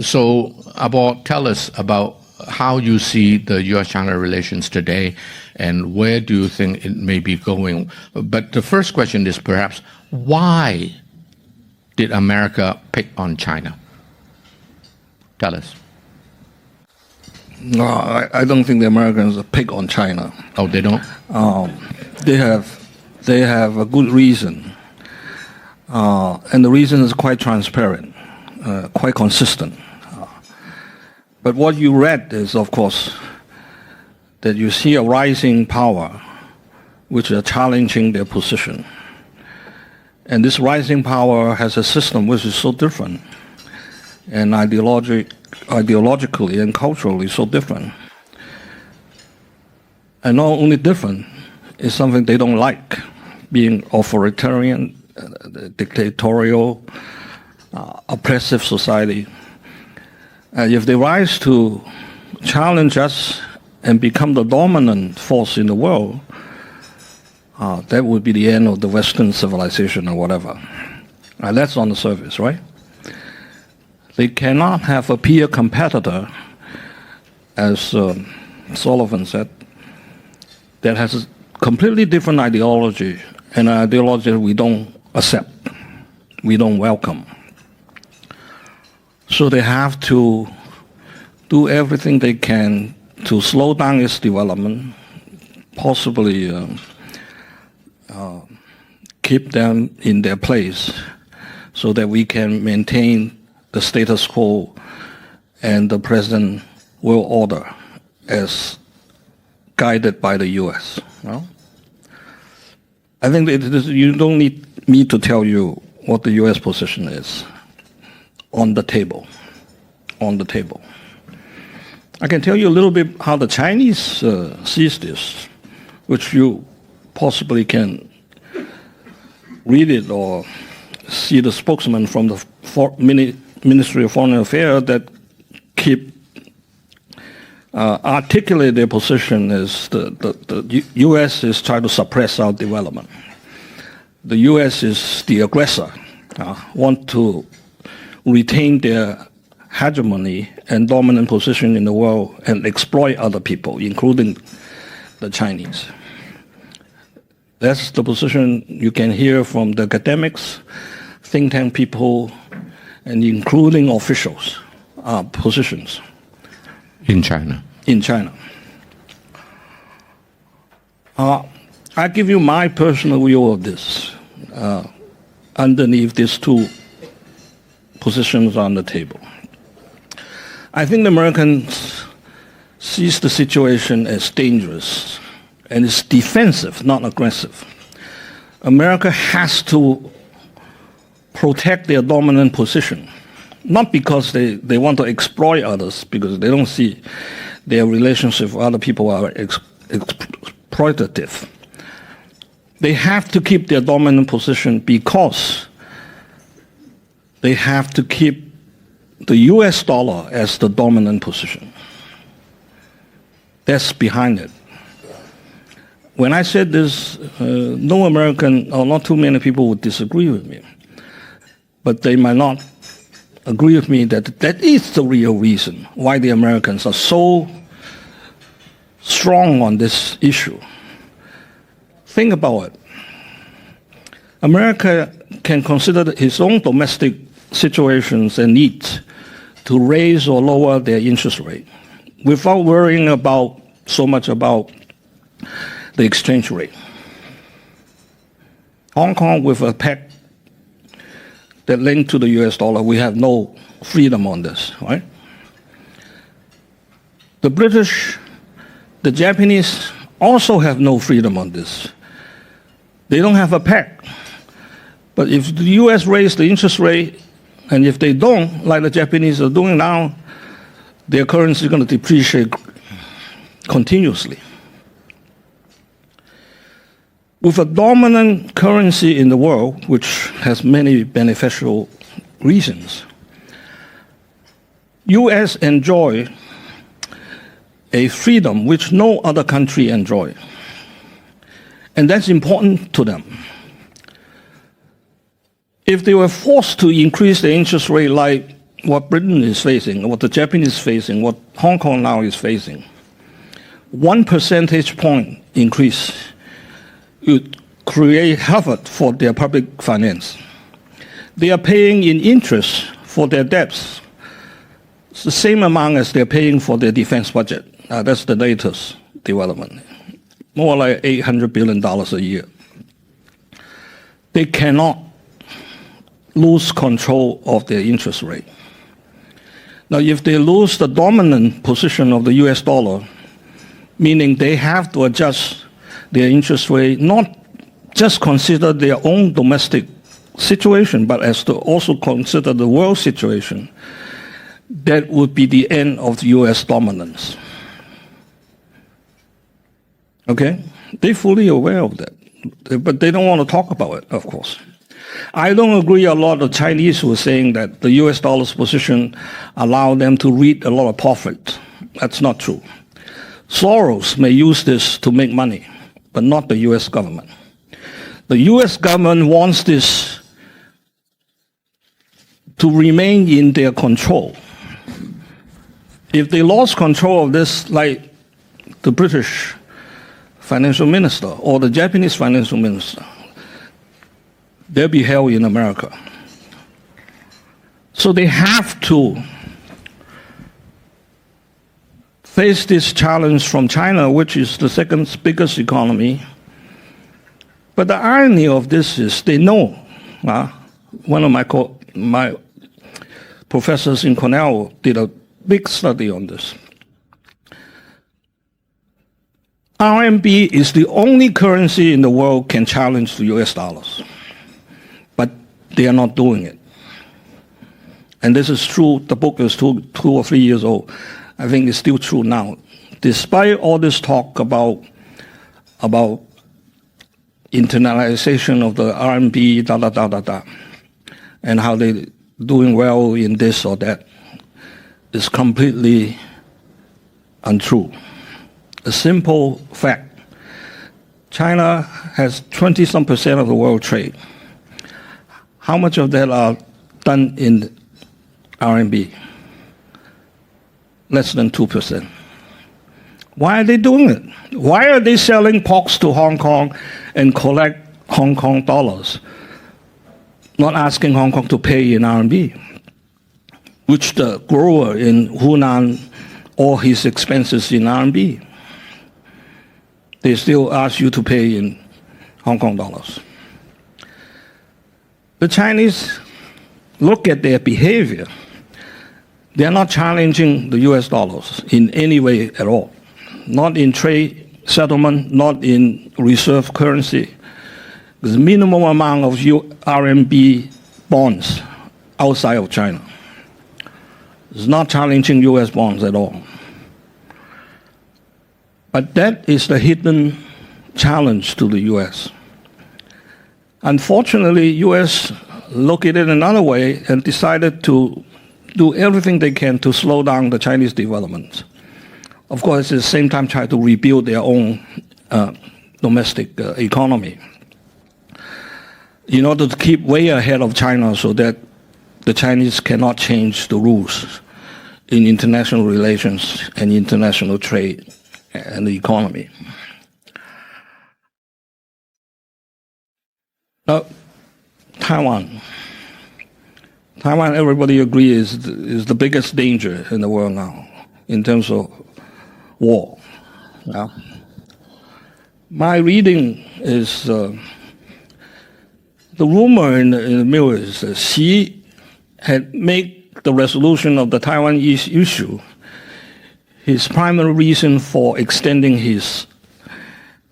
Tell us about how you see the U.S.-China relations today, and where do you think it may be going? But the first question is perhaps, why did America pick on China? Tell us. No, I don't think the Americans pick on China. Oh, they don't? They have a good reason. And the reason is quite transparent, quite consistent. But what you read is, of course, that you see a rising power which are challenging their position. And this rising power has a system which is so different, and ideologically and culturally so different. And not only different, it's something they don't like, being authoritarian, dictatorial, oppressive society. If they rise to challenge us and become the dominant force in the world, that would be the end of the Western civilization or whatever. That's on the surface, right? They cannot have a peer competitor, as Sullivan said, that has a completely different ideology, and an ideology we don't accept, we don't welcome. So they have to do everything they can to slow down its development, possibly keep them in their place so that we can maintain the status quo and the present world order as guided by the U.S. No? I think you don't need me to tell you what the U.S. position is. On the table. I can tell you a little bit how the Chinese sees this, which you possibly can read it or see the spokesman from the Ministry of Foreign Affairs that keep articulate their position as the U.S. is trying to suppress our development. The U.S. is the aggressor, want to retain their hegemony and dominant position in the world and exploit other people, including the Chinese. That's the position you can hear from the academics, think tank people, and including officials' positions. In China? In China. I give you my personal view of this underneath these two positions on the table. I think the Americans sees the situation as dangerous and it's defensive, not aggressive. America has to protect their dominant position, not because they want to exploit others, because they don't see their relationship with other people are exploitative. They have to keep their dominant position because they have to keep the US dollar as the dominant position. That's behind it. When I said this, no American, or not too many people would disagree with me. But they might not agree with me that that is the real reason why the Americans are so strong on this issue. Think about it. America can consider its own domestic situations and needs to raise or lower their interest rate without worrying so much about the exchange rate. Hong Kong, with a peg that linked to the US dollar, we have no freedom on this, right? The British, the Japanese also have no freedom on this. They don't have a peg. But if the US raise the interest rate, and if they don't, like the Japanese are doing now, their currency is going to depreciate continuously. With a dominant currency in the world, which has many beneficial reasons, US enjoy a freedom which no other country enjoy. And that's important to them. If they were forced to increase the interest rate like what Britain is facing, what the Japanese is facing, what Hong Kong now is facing, 1 percentage point increase would create havoc for their public finance. They are paying in interest for their debts. It's the same amount as they're paying for their defense budget. That's the latest development. More like $800 billion a year. They cannot lose control of their interest rate. Now, if they lose the dominant position of the US dollar, meaning they have to adjust their interest rate, not just consider their own domestic situation, but as to also consider the world situation, that would be the end of the US dominance. Okay? They're fully aware of that, but they don't want to talk about it, of course. I don't agree a lot of Chinese who are saying that the US dollar's position allowed them to reap a lot of profit. That's not true. Soros may use this to make money, but not the US government. The US government wants this to remain in their control. If they lost control of this, like the British financial minister or the Japanese financial minister, they'll be held in America. So they have to face this challenge from China, which is the second biggest economy. But the irony of this is they know. One of my professors in Cornell did a big study on this. RMB is the only currency in the world can challenge the US dollars. But they are not doing it. And this is true. The book is two or 3 years old. I think it's still true now. Despite all this talk about internalization of the RMB, and how they're doing well in this or that, is completely untrue. A simple fact. China has 20-some% of the world trade. How much of that are done in RMB? Less than 2%. Why are they doing it? Why are they selling porks to Hong Kong and collect Hong Kong dollars, not asking Hong Kong to pay in RMB, which the grower in Hunan, all his expenses in RMB? They still ask you to pay in Hong Kong dollars. The Chinese look at their behavior. They're not challenging the US dollars in any way at all. Not in trade settlement, not in reserve currency. There's a minimum amount of RMB bonds outside of China. It's not challenging US bonds at all. But that is the hidden challenge to the US. Unfortunately, US looked at it another way and decided to do everything they can to slow down the Chinese development. Of course, at the same time, try to rebuild their own domestic economy in order to keep way ahead of China so that the Chinese cannot change the rules in international relations and international trade and the economy. Now, Taiwan. Taiwan, everybody agrees, is the biggest danger in the world now in terms of war. Yeah. My reading is the rumor in the middle is that Xi had made the resolution of the Taiwan issue his primary reason for extending his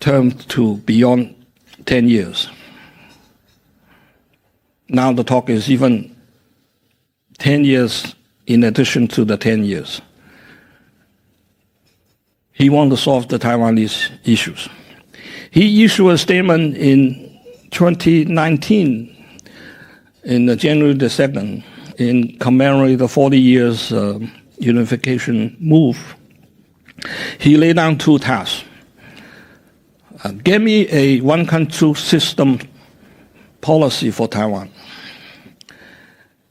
term to beyond 10 years. Now the talk is even 10 years in addition to the 10 years. He wants to solve the Taiwanese issues. He issued a statement in 2019, in January the 2nd, in commemorating the 40 years unification move. He laid down two tasks. Give me a one-country system policy for Taiwan.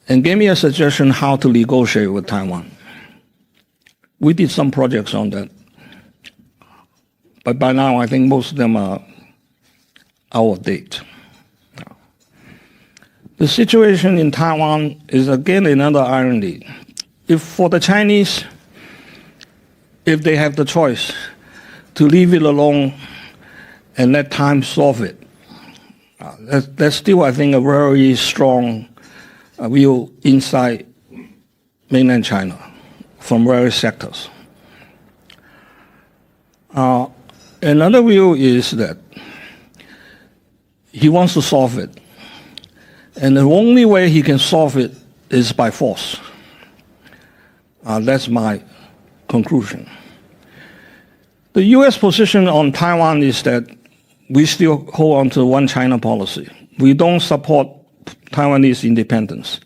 and gave me a suggestion how to negotiate with Taiwan. We did some projects on that. But by now, I think most of them are out of date. The situation in Taiwan is again another irony. If for the Chinese, if they have the choice to leave it alone and let time solve it, that's still, I think, a very strong view inside mainland China from various sectors. Another view is that he wants to solve it. And the only way he can solve it is by force. That's my conclusion. The U.S. position on Taiwan is that we still hold on to one China policy. We don't support Taiwanese independence.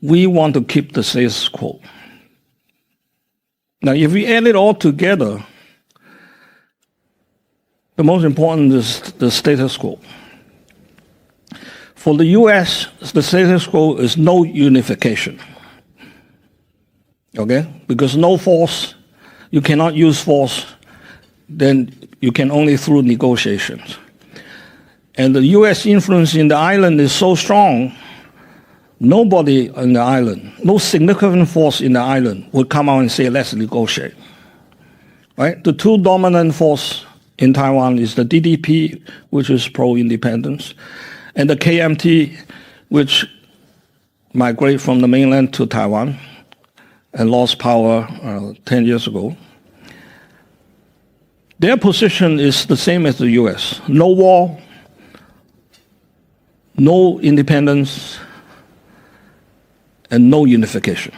We want to keep the status quo. Now, if we add it all together, the most important is the status quo. For the U.S., the status quo is no unification. Okay? Because no force, you cannot use force, then you can only through negotiations. And the U.S. influence in the island is so strong, nobody on the island, no significant force in the island would come out and say, let's negotiate. Right? The two dominant forces in Taiwan is the DDP, which is pro-independence, and the KMT, which migrated from the mainland to Taiwan and lost power 10 years ago. Their position is the same as the U.S. No war, no independence, and no unification.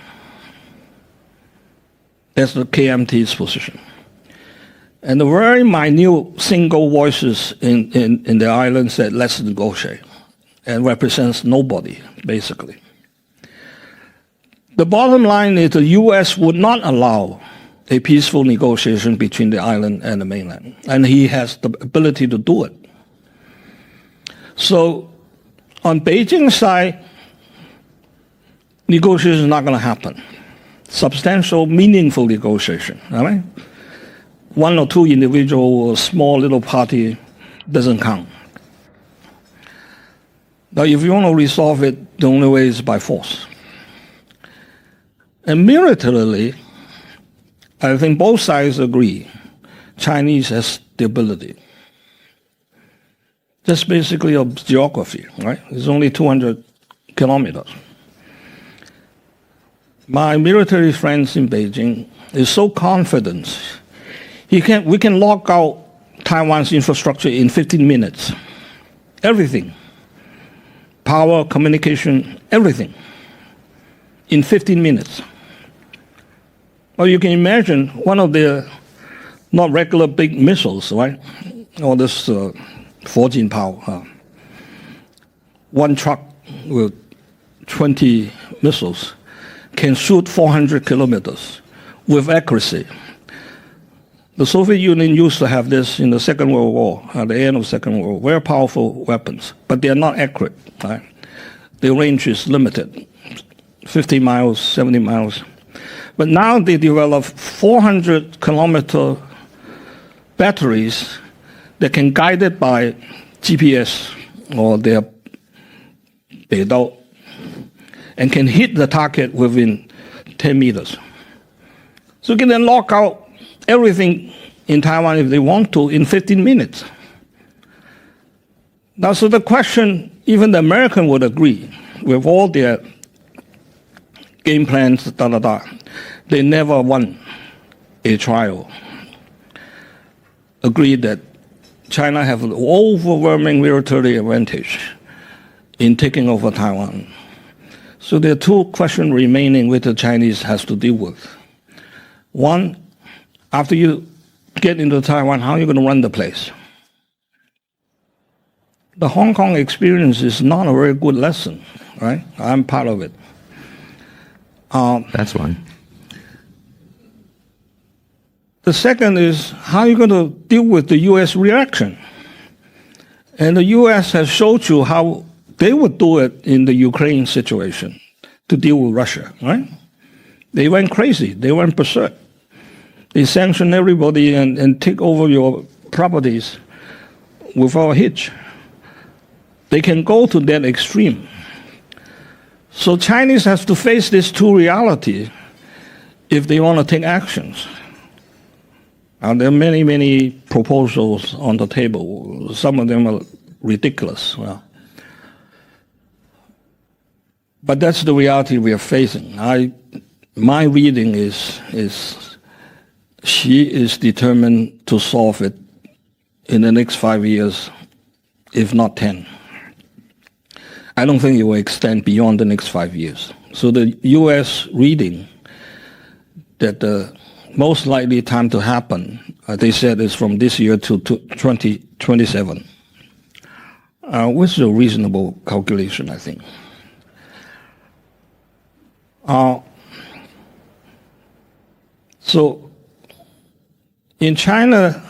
That's the KMT's position. And the very minute single voices in the island said, let's negotiate, and represents nobody, basically. The bottom line is the U.S. would not allow a peaceful negotiation between the island and the mainland, and he has the ability to do it. So on Beijing's side, negotiation is not going to happen. Substantial, meaningful negotiation, all right? One or two individual or small little party doesn't count. Now, if you want to resolve it, the only way is by force. And militarily, I think both sides agree Chinese has the ability. That's basically a geography, right? It's only 200 kilometers. My military friends in Beijing is so confident we can lock out Taiwan's infrastructure in 15 minutes. Everything. Power, communication, everything. In 15 minutes. Well, you can imagine one of the not regular big missiles, right? Or this 14 power. One truck with 20 missiles can shoot 400 kilometers with accuracy. The Soviet Union used to have this in the Second World War, at the end of the Second World War, very powerful weapons, but they are not accurate. Right? The range is limited, 50 miles, 70 miles. But now they develop 400-kilometer batteries that can guide it by GPS or their beidou and can hit the target within 10 meters. So you can then lock out everything in Taiwan if they want to in 15 minutes. Now, so the question, even the American would agree with all their game plans, they never won a trial. Agreed that China have an overwhelming military advantage in taking over Taiwan. So there are two questions remaining which the Chinese has to deal with. One, after you get into Taiwan, how are you going to run the place? The Hong Kong experience is not a very good lesson, right? I'm part of it. That's one. The second is, how are you going to deal with the U.S. reaction? And the U.S. has showed you how they would do it in the Ukraine situation. to deal with Russia, right? They went crazy. They went berserk. They sanction everybody and take over your properties without a hitch. They can go to that extreme. So Chinese have to face these two realities if they want to take actions. And there are many, many proposals on the table. Some of them are ridiculous. Well, but that's the reality we are facing. My reading is she is determined to solve it in the next 5 years, if not 10. I don't think it will extend beyond the next 5 years. So the U.S. reading that the most likely time to happen, they said, is from this year to 2027, which is a reasonable calculation, I think. So in China,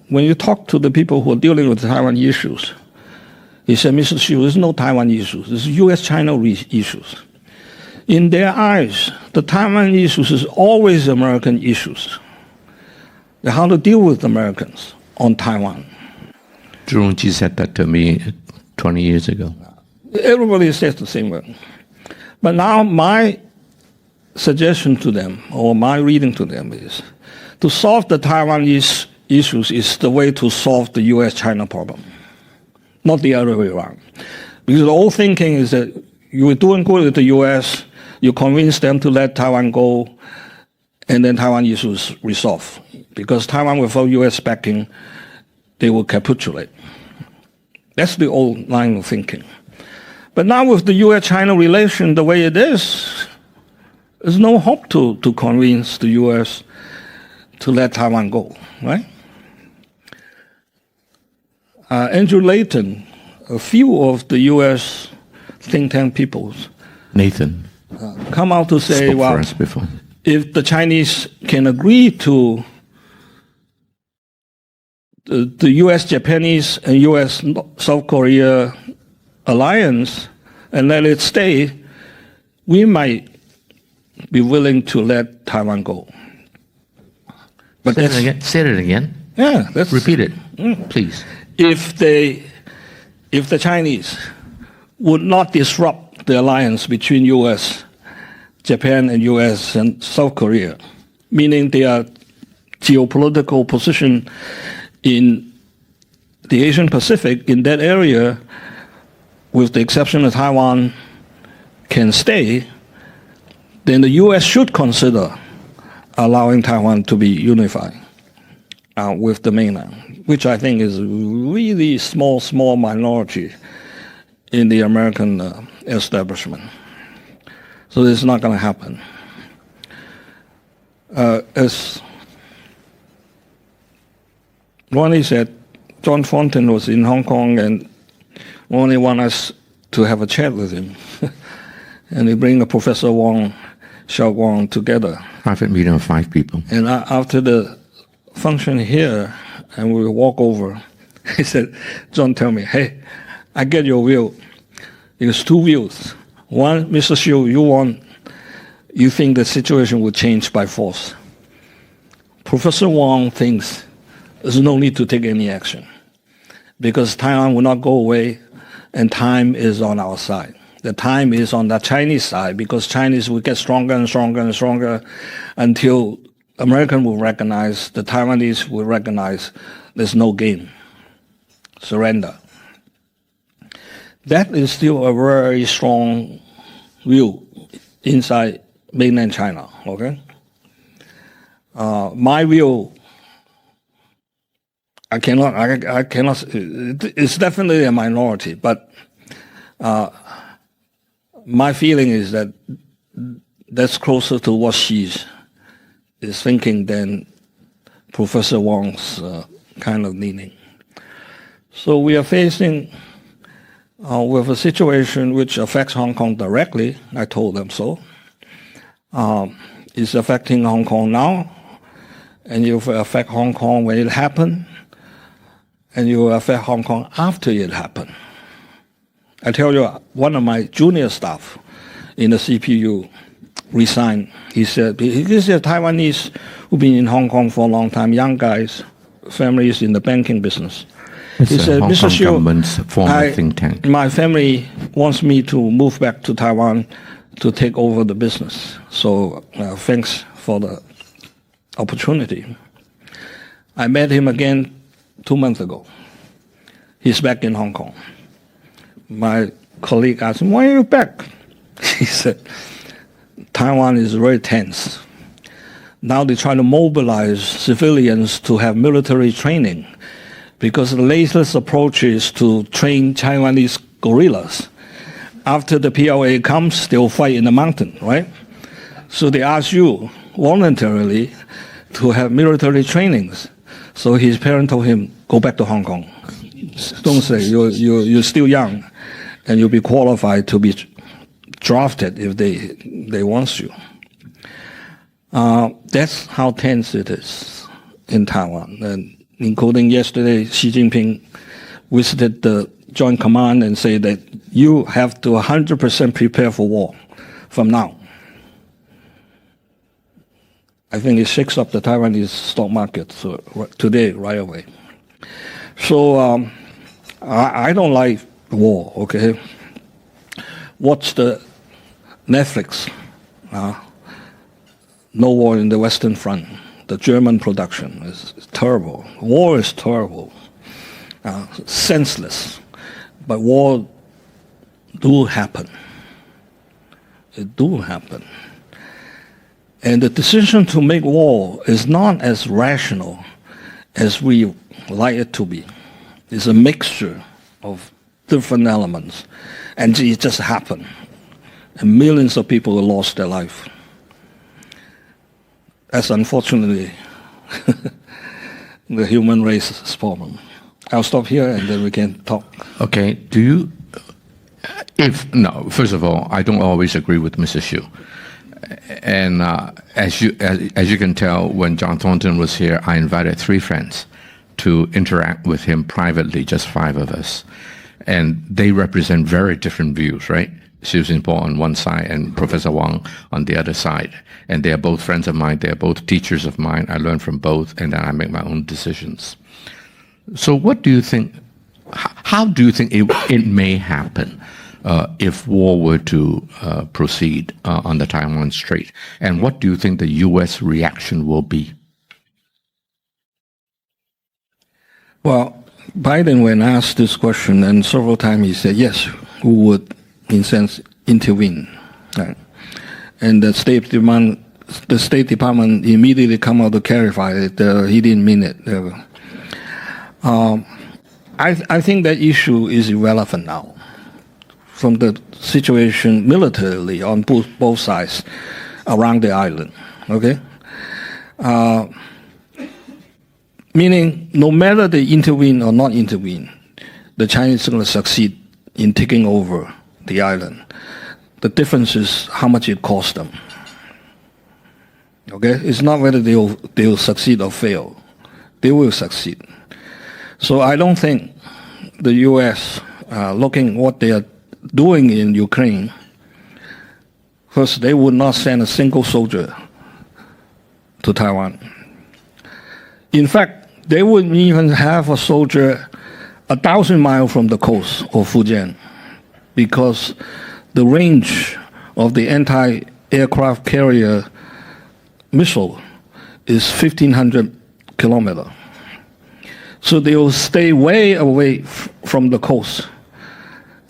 when you talk to the people who are dealing with Taiwan issues, he said, Mr. Xu, there's no Taiwan issues. There's U.S.-China issues. In their eyes, the Taiwan issues is always American issues. How to deal with Americans on Taiwan. Zhu Rongji said that to me 20 years ago. Everybody says the same word. But now my suggestion to them, or my reading to them, is to solve the Taiwan issues is the way to solve the U.S.-China problem, not the other way around. Because the old thinking is that you were doing good with the U.S., you convince them to let Taiwan go, and then Taiwan issues resolved. Because Taiwan without U.S. backing, they will capitulate. That's the old line of thinking. But now with the U.S.-China relation the way it is, there's no hope to convince the U.S. to let Taiwan go, right? Andrew Layton, a few of the U.S. think tank people, Nathan, come out to say, spoke well, for us before. If the Chinese can agree to the U.S., Japanese, and U.S. South Korea alliance and let it stay, we might be willing to let Taiwan go. But Say it again. Say it again. Yeah, that's, Repeat it, please. If the Chinese would not disrupt the alliance between U.S., Japan, and U.S. and South Korea, meaning their geopolitical position in the Asian Pacific, in that area, with the exception of Taiwan, can stay, then the U.S. should consider allowing Taiwan to be unified with the mainland, which I think is a really small minority in the American establishment. So this is not going to happen. As Ronnie said, John Fontaine was in Hong Kong and only wanted us to have a chat with him. And they bring Professor Wang, Xiao Guang together. Private meeting of 5 people. And after the function here, and we walk over, he said, John, tell me, hey, I get your view. There's 2 views. One, Mr. Xu, you think the situation will change by force. Professor Wang thinks there's no need to take any action because Taiwan will not go away and time is on our side. The time is on the Chinese side because Chinese will get stronger and stronger and stronger until American will recognize, the Taiwanese will recognize there's no game. Surrender. That is still a very strong view inside mainland China, okay? My view, I cannot, it's definitely a minority, but my feeling is that that's closer to what she is thinking than Professor Wang's kind of leaning. So we are facing with a situation which affects Hong Kong directly. I told them so. It's affecting Hong Kong now, and it will affect Hong Kong when it happened, and it will affect Hong Kong after it happened. I tell you, one of my junior staff in the CPU resigned. He said, these are Taiwanese who've been in Hong Kong for a long time, young guys, families in the banking business. He said, Hong Kong government's former think tank. My family wants me to move back to Taiwan to take over the business. So thanks for the opportunity. I met him again 2 months ago. He's back in Hong Kong. My colleague asked him, why are you back? He said, Taiwan is very tense. Now they try to mobilize civilians to have military training because the latest approach is to train Taiwanese guerrillas. After the PLA comes, they'll fight in the mountain, right? So they ask you voluntarily to have military trainings. So his parents told him, go back to Hong Kong. Don't say, you're still young, and you'll be qualified to be drafted if they want you. That's how tense it is in Taiwan. And including yesterday, Xi Jinping visited the Joint Command and said that you have to 100% prepare for war from now. I think it shakes up the Taiwanese stock market today, right away. So I don't like war, okay? Watch the Netflix, No War in the Western Front. The German production is terrible. War is terrible, senseless. But war do happen. It do happen. And the decision to make war is not as rational as we like it to be. It's a mixture of different elements. And it just happened. And millions of people lost their life. That's unfortunately the human race's problem. I'll stop here and then we can talk. Okay. First of all, I don't always agree with Mr. Xu. And as you can tell, when John Thornton was here, I invited 3 friends to interact with him privately, just 5 of us. And they represent very different views, right? Xu Jinping on one side and Professor Wang on the other side. And they are both friends of mine. They are both teachers of mine. I learn from both, and then I make my own decisions. So what do you think, how do you think it may happen if war were to proceed on the Taiwan Strait? And what do you think the U.S. reaction will be? Well, Biden, when asked this question, and several times he said, yes, we would, in a sense, intervene. Right? And the State Department immediately come out to clarify that he didn't mean it. I think that issue is irrelevant now from the situation militarily on both sides around the island, okay? Meaning, no matter they intervene or not intervene, the Chinese are going to succeed in taking over the island. The difference is how much it costs them. Okay? It's not whether they'll succeed or fail. They will succeed. So I don't think the U.S., looking what they are doing in Ukraine, first, they would not send a single soldier to Taiwan. In fact, they wouldn't even have a soldier 1,000 miles from the coast of Fujian because the range of the anti-aircraft carrier missile is 1,500 kilometers. So they will stay way away from the coast.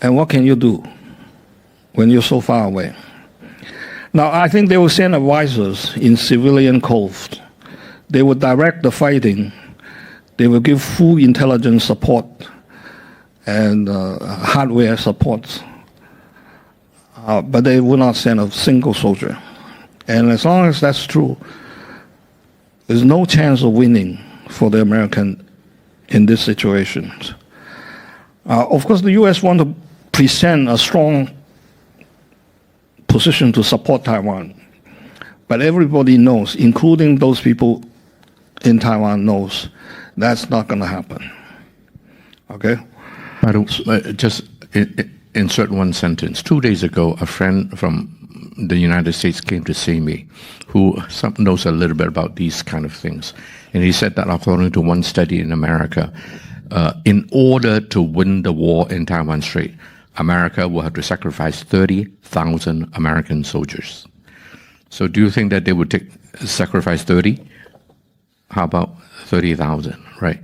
And what can you do when you're so far away? Now, I think they will send advisors in civilian cove. They will direct the fighting. They will give full intelligence support and hardware support. But they will not send a single soldier. And as long as that's true, there's no chance of winning for the American in this situation. Of course, the U.S. want to present a strong position to support Taiwan. But everybody knows, including those people in Taiwan, knows that's not going to happen. Okay? But just insert one sentence. 2 days ago, a friend from the United States came to see me who knows a little bit about these kind of things. And he said that according to one study in America, in order to win the war in Taiwan Strait, America will have to sacrifice 30,000 American soldiers. So do you think that they would sacrifice 30? How about 30,000, right?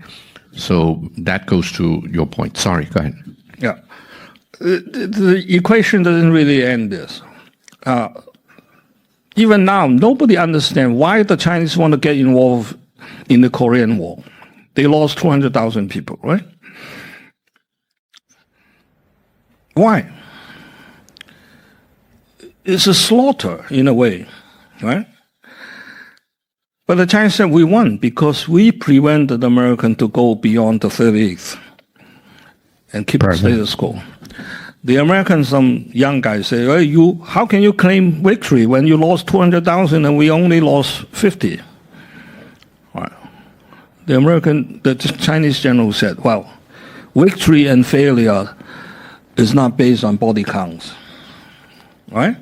So that goes to your point. Sorry, go ahead. Yeah. The equation doesn't really end this. Even now, nobody understands why the Chinese want to get involved in the Korean War. They lost 200,000 people, right? Why? It's a slaughter in a way, right? But the Chinese said we won because we prevented the American to go beyond the 38th and keep the status quo. The Americans, some young guys say, hey, how can you claim victory when you lost 200,000 and we only lost 50? Right. The Chinese general said, well, victory and failure is not based on body counts, right?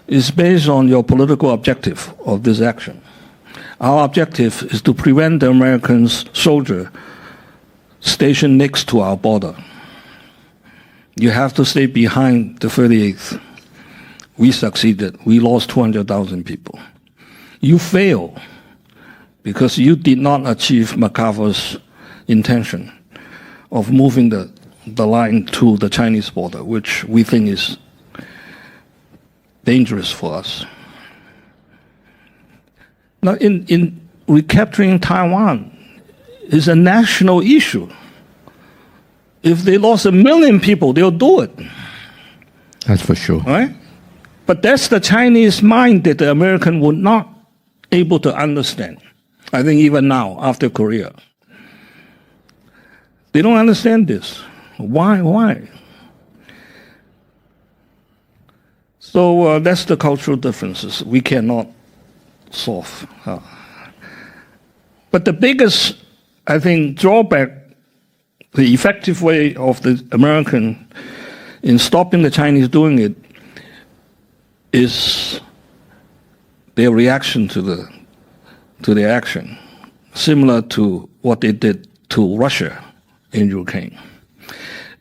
It's based on your political objective of this action. Our objective is to prevent the American soldier stationed next to our border. You have to stay behind the 38th. We succeeded. We lost 200,000 people. You fail because you did not achieve MacArthur's intention of moving the line to the Chinese border, which we think is dangerous for us. Now, in recapturing Taiwan is a national issue. If they lost 1 million people, they'll do it. That's for sure. Right? But that's the Chinese mind that the American would not able to understand. I think even now, after Korea. They don't understand this. Why? So that's the cultural differences we cannot solve. But the biggest, I think, drawback, the effective way of the American in stopping the Chinese doing it is their reaction to the action, similar to what they did to Russia in Ukraine.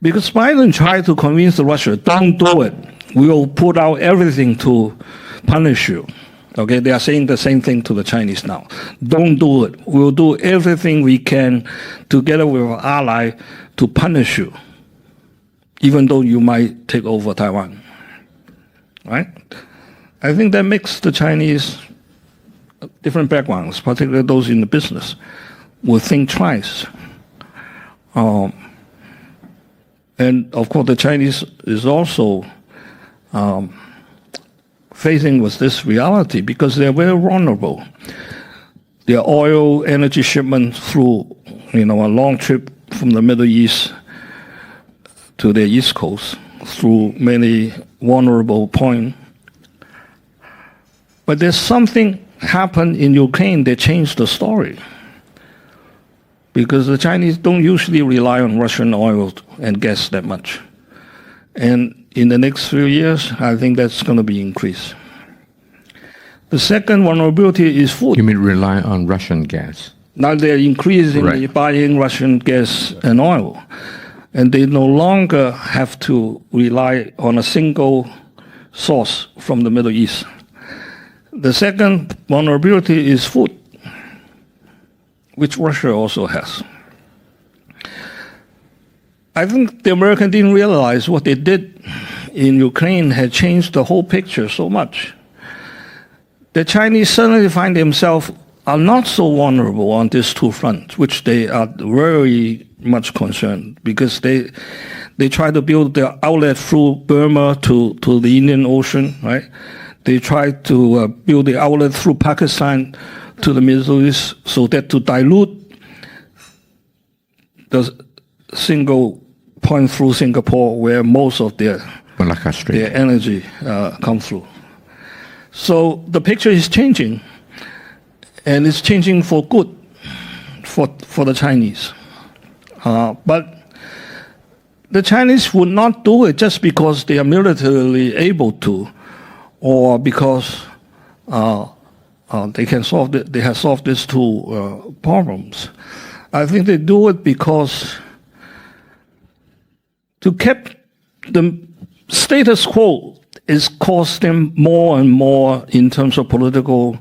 Because Biden tried to convince Russia, don't do it. We will put out everything to punish you. Okay, they are saying the same thing to the Chinese now. Don't do it. We will do everything we can together with our ally to punish you, even though you might take over Taiwan. Right? I think that makes the Chinese different backgrounds, particularly those in the business, will think twice. And of course, the Chinese is also facing with this reality because they're very vulnerable. Their oil energy shipment through, a long trip from the Middle East to the East Coast through many vulnerable points. But there's something happened in Ukraine that changed the story. Because the Chinese don't usually rely on Russian oil and gas that much. And in the next few years, I think that's going to be increased. The second vulnerability is food. You mean rely on Russian gas? Now they're increasingly buying Russian gas and oil. And they no longer have to rely on a single source from the Middle East. The second vulnerability is food, which Russia also has. I think the Americans didn't realize what they did in Ukraine had changed the whole picture so much. The Chinese suddenly find themselves are not so vulnerable on these two fronts, which they are very much concerned because they try to build their outlet through Burma to the Indian Ocean, right? They try to build the outlet through Pakistan to the Middle East so that to dilute the single point through Singapore where most of their energy comes through. So the picture is changing, and it's changing for good for the Chinese. But the Chinese would not do it just because they are militarily able to, or because they have solved these two problems. I think they do it because to keep the status quo is cost them more and more in terms of political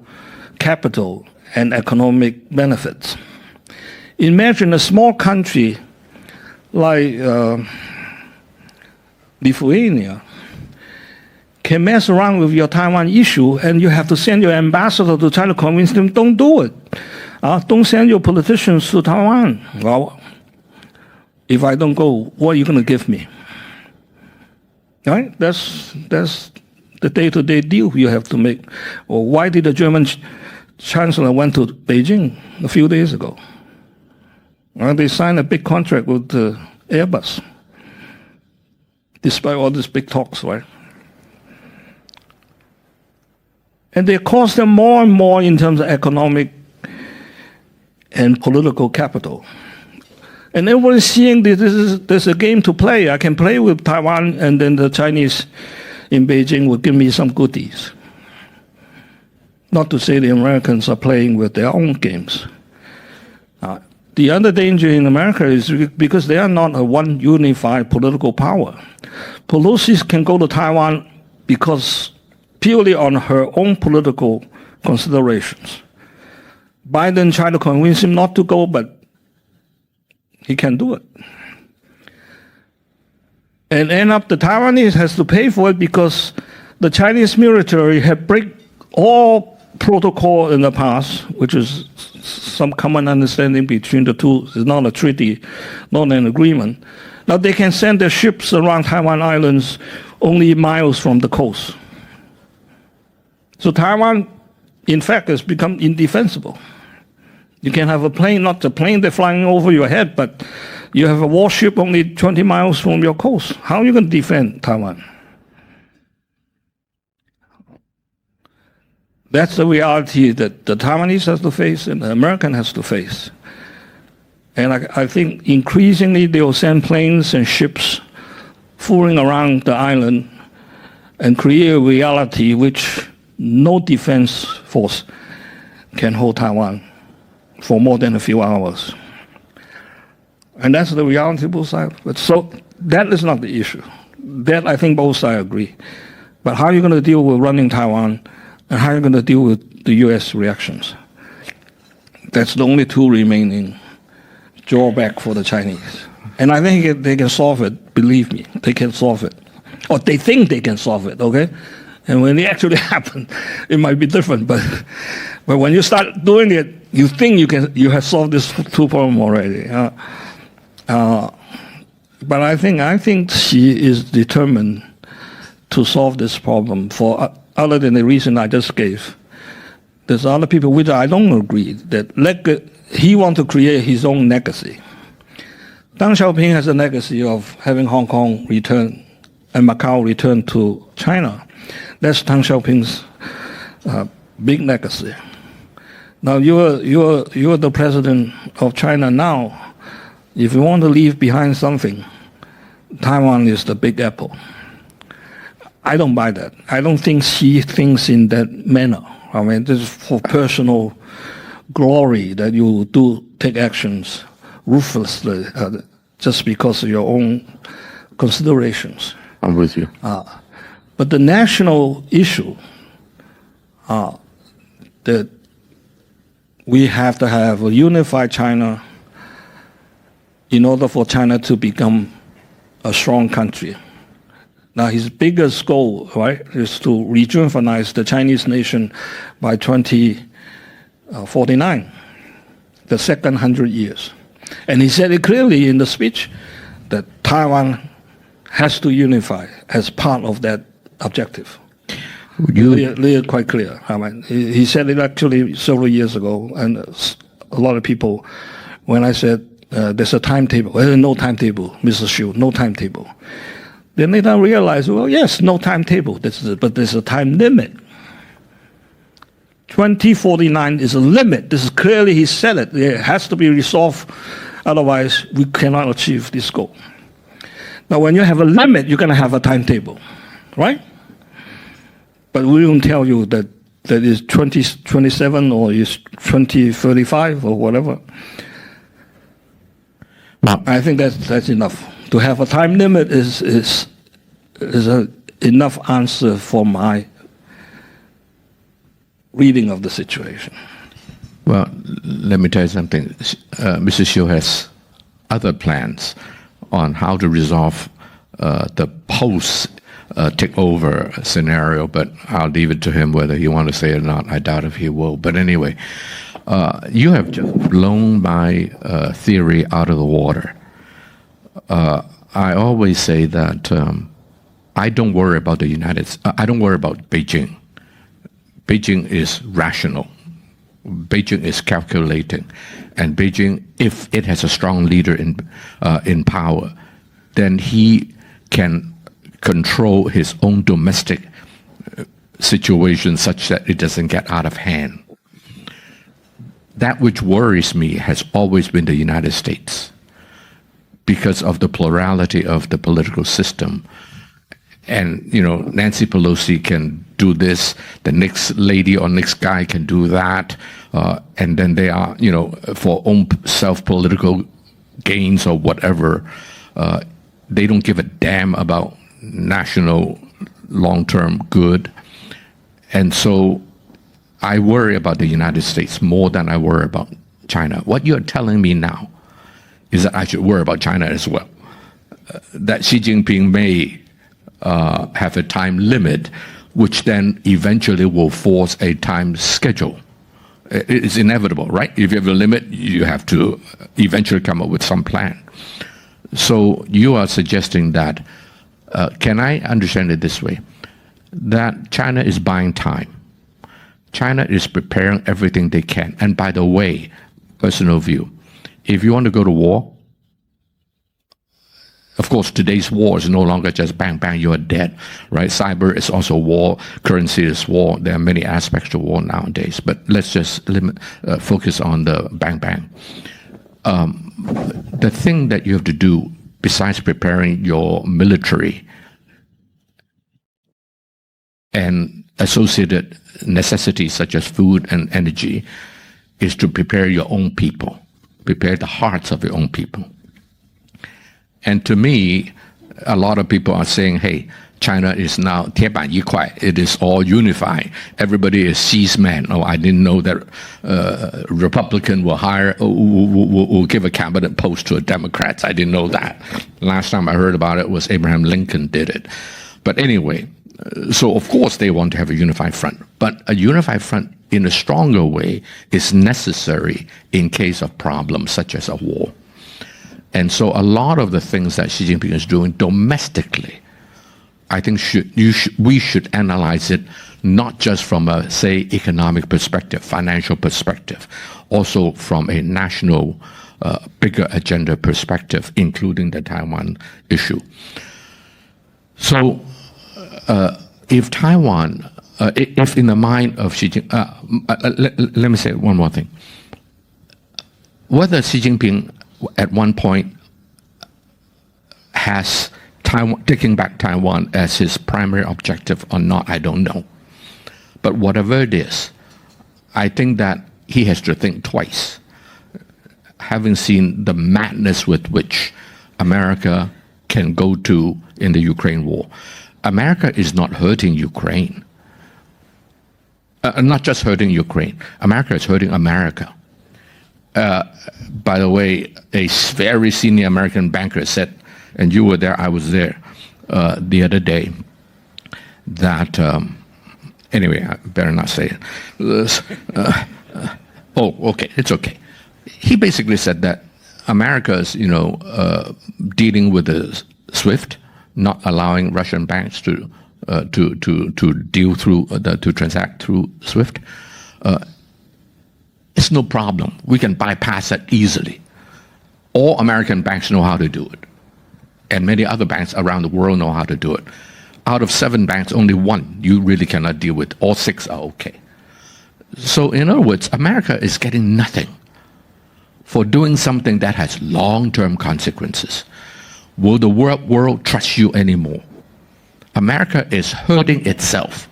capital and economic benefits. Imagine a small country like Lithuania can mess around with your Taiwan issue, and you have to send your ambassador to try to convince them, don't do it. Don't send your politicians to Taiwan. Well, if I don't go, what are you going to give me? Right? That's the day-to-day deal you have to make. Or why did the German chancellor went to Beijing a few days ago? Well, they signed a big contract with Airbus, despite all these big talks, right? And they cost them more and more in terms of economic and political capital. And everyone's seeing there's a game to play. I can play with Taiwan, and then the Chinese in Beijing will give me some goodies. Not to say the Americans are playing with their own games. The other danger in America is because they are not a one unified political power. Pelosi can go to Taiwan because purely on her own political considerations. Biden tried to convince him not to go, but he can do it. And end up the Taiwanese has to pay for it because the Chinese military have break all protocol in the past, which is some common understanding between the two. It's not a treaty, not an agreement. Now they can send their ships around Taiwan Islands only miles from the coast. So Taiwan, in fact, has become indefensible. You can have a plane, not a plane that's flying over your head, but you have a warship only 20 miles from your coast. How are you going to defend Taiwan? That's the reality that the Taiwanese has to face and the American has to face. And I think increasingly they will send planes and ships fooling around the island and create a reality which no defense force can hold Taiwan for more than a few hours. And that's the reality both sides. But so that is not the issue. That I think both sides agree. But how are you going to deal with running Taiwan, and how are you going to deal with the U.S. reactions? That's the only two remaining drawback for the Chinese. And I think they can solve it, believe me, they can solve it. Or they think they can solve it, okay? And when it actually happens, it might be different. But when you start doing it, you think you have solved this two problem already. But I think she is determined to solve this problem for other than the reason I just gave. There's other people with I don't agree that he wants to create his own legacy. Deng Xiaoping has a legacy of having Hong Kong return and Macau return to China. That's Deng Xiaoping's big legacy. Now you're the president of China now. If you want to leave behind something, Taiwan is the big apple. I don't buy that. I don't think she thinks in that manner. I mean, this is for personal glory that you do take actions ruthlessly just because of your own considerations. I'm with you. But the national issue that we have to have a unified China in order for China to become a strong country. Now, his biggest goal, right, is to rejuvenate the Chinese nation by 2049, the second 100 years. And he said it clearly in the speech that Taiwan has to unify as part of that objective. Quite clear. I mean, he said it actually several years ago, and a lot of people, when I said there's a timetable, well, no timetable, Mr. Xu, no timetable. Then they don't realize, well, yes, no timetable, but there's a time limit. 2049 is a limit. This is clearly, he said it. It has to be resolved, otherwise we cannot achieve this goal. Now, when you have a limit, you're going to have a timetable, right? But we won't tell you that is 2027 or is 2035 or whatever. Well, I think that's enough. To have a time limit is enough answer for my reading of the situation. Well, let me tell you something. Mr. Xu has other plans on how to resolve the post-takeover scenario, but I'll leave it to him whether he wants to say it or not. I doubt if he will. But anyway, you have just blown my theory out of the water. I always say that I don't worry about the I don't worry about Beijing. Beijing is rational. Beijing is calculating, and Beijing, if it has a strong leader in power, then he can control his own domestic situation such that it doesn't get out of hand. That which worries me has always been the United States because of the plurality of the political system. And, Nancy Pelosi can do this, the next lady or next guy can do that, and then they are, for own self-political gains or whatever, they don't give a damn about national long-term good. And so I worry about the United States more than I worry about China. What you're telling me now is that I should worry about China as well. That Xi Jinping may have a time limit, which then eventually will force a time schedule. It's inevitable, right? If you have a limit, you have to eventually come up with some plan. So you are suggesting that, can I understand it this way, that China is buying time. China is preparing everything they can. And by the way, personal view, if you want to go to war, of course, today's war is no longer just bang, bang, you're dead, right? Cyber is also war. Currency is war. There are many aspects to war nowadays. But let's just focus on the bang, bang. The thing that you have to do, besides preparing your military and associated necessities such as food and energy, is to prepare your own people, prepare the hearts of your own people. And to me, a lot of people are saying, hey, China is now 铁板一块. It is all unified. Everybody is Xi's man. Oh, I didn't know that Republican will give a cabinet post to a Democrat. I didn't know that. Last time I heard about it was Abraham Lincoln did it. But anyway, so of course they want to have a unified front. But a unified front in a stronger way is necessary in case of problems such as a war. And so a lot of the things that Xi Jinping is doing domestically, I think we should analyze it not just from a, say, economic perspective, financial perspective, also from a national, bigger agenda perspective, including the Taiwan issue. So if Taiwan, if in the mind of Xi Jinping, let me say one more thing. Whether Xi Jinping at one point has taking back Taiwan as his primary objective or not, I don't know. But whatever it is, I think that he has to think twice, having seen the madness with which America can go to in the Ukraine war. America is not hurting Ukraine. Not just hurting Ukraine. America is hurting America. By the way, a very senior American banker said, and you were there, I was there, the other day, that, anyway, I better not say it. Oh, okay, it's okay. He basically said that America is, dealing with the SWIFT, not allowing Russian banks to deal through, to transact through SWIFT. It's no problem. We can bypass that easily. All American banks know how to do it. And many other banks around the world know how to do it. Out of 7 banks, only 1 you really cannot deal with. All 6 are okay. So in other words, America is getting nothing for doing something that has long-term consequences. will the world trust you anymore? America is hurting itself.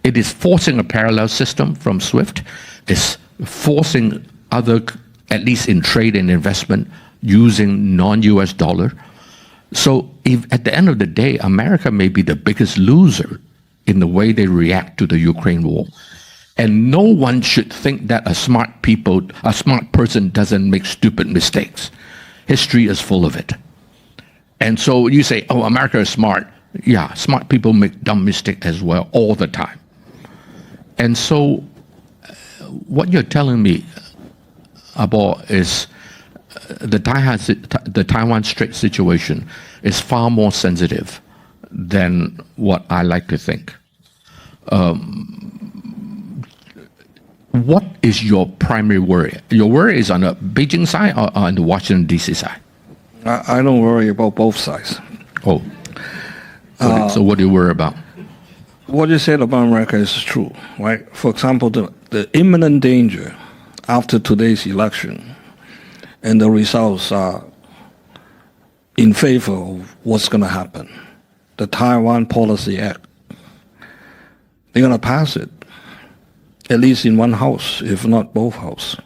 It is forcing a parallel system from SWIFT. It's forcing other, at least in trade and investment, using non-US dollar. So if at the end of the day, America may be the biggest loser in the way they react to the Ukraine war. And no one should think that a smart person doesn't make stupid mistakes. History is full of it. And so you say, oh, America is smart. Yeah, smart people make dumb mistakes as well all the time. And so what you're telling me about is the Taiwan Strait situation is far more sensitive than what I like to think. What is your primary worry? Your worry is on the Beijing side or on the Washington, D.C. side? I don't worry about both sides. Oh. So what do you worry about? What you said about America is true, right? For example, the imminent danger after today's election and the results are in favor of what's going to happen. The Taiwan Policy Act. They're going to pass it, at least in one house, if not both houses.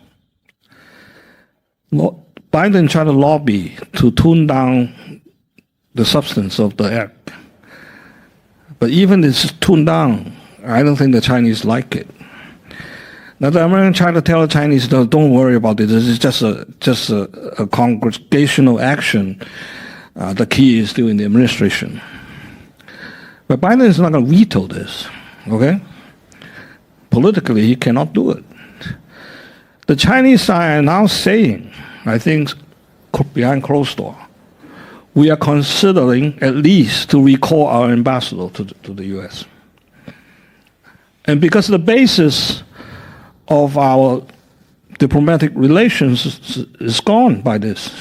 Biden tried to lobby to tone down the substance of the act. But even if it's toned down, I don't think the Chinese like it. Now the Americans try to tell the Chinese, don't worry about it. This is just a congregational action. The key is still in the administration. But Biden is not going to veto this, okay? Politically, he cannot do it. The Chinese side are now saying, I think, behind closed door, we are considering at least to recall our ambassador to the U.S. And because the basis of our diplomatic relations is gone by this.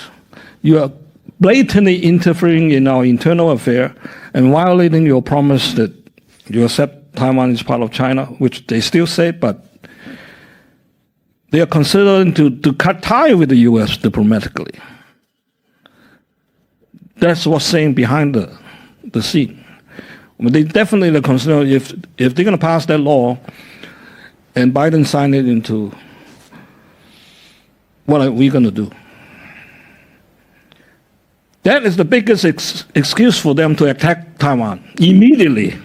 You are blatantly interfering in our internal affair and violating your promise that you accept Taiwan is part of China, which they still say, but they are considering to cut tie with the U.S. diplomatically. That's what's saying behind the scene. But they definitely consider if they're going to pass that law and Biden signed it into, what are we going to do? That is the biggest excuse for them to attack Taiwan immediately.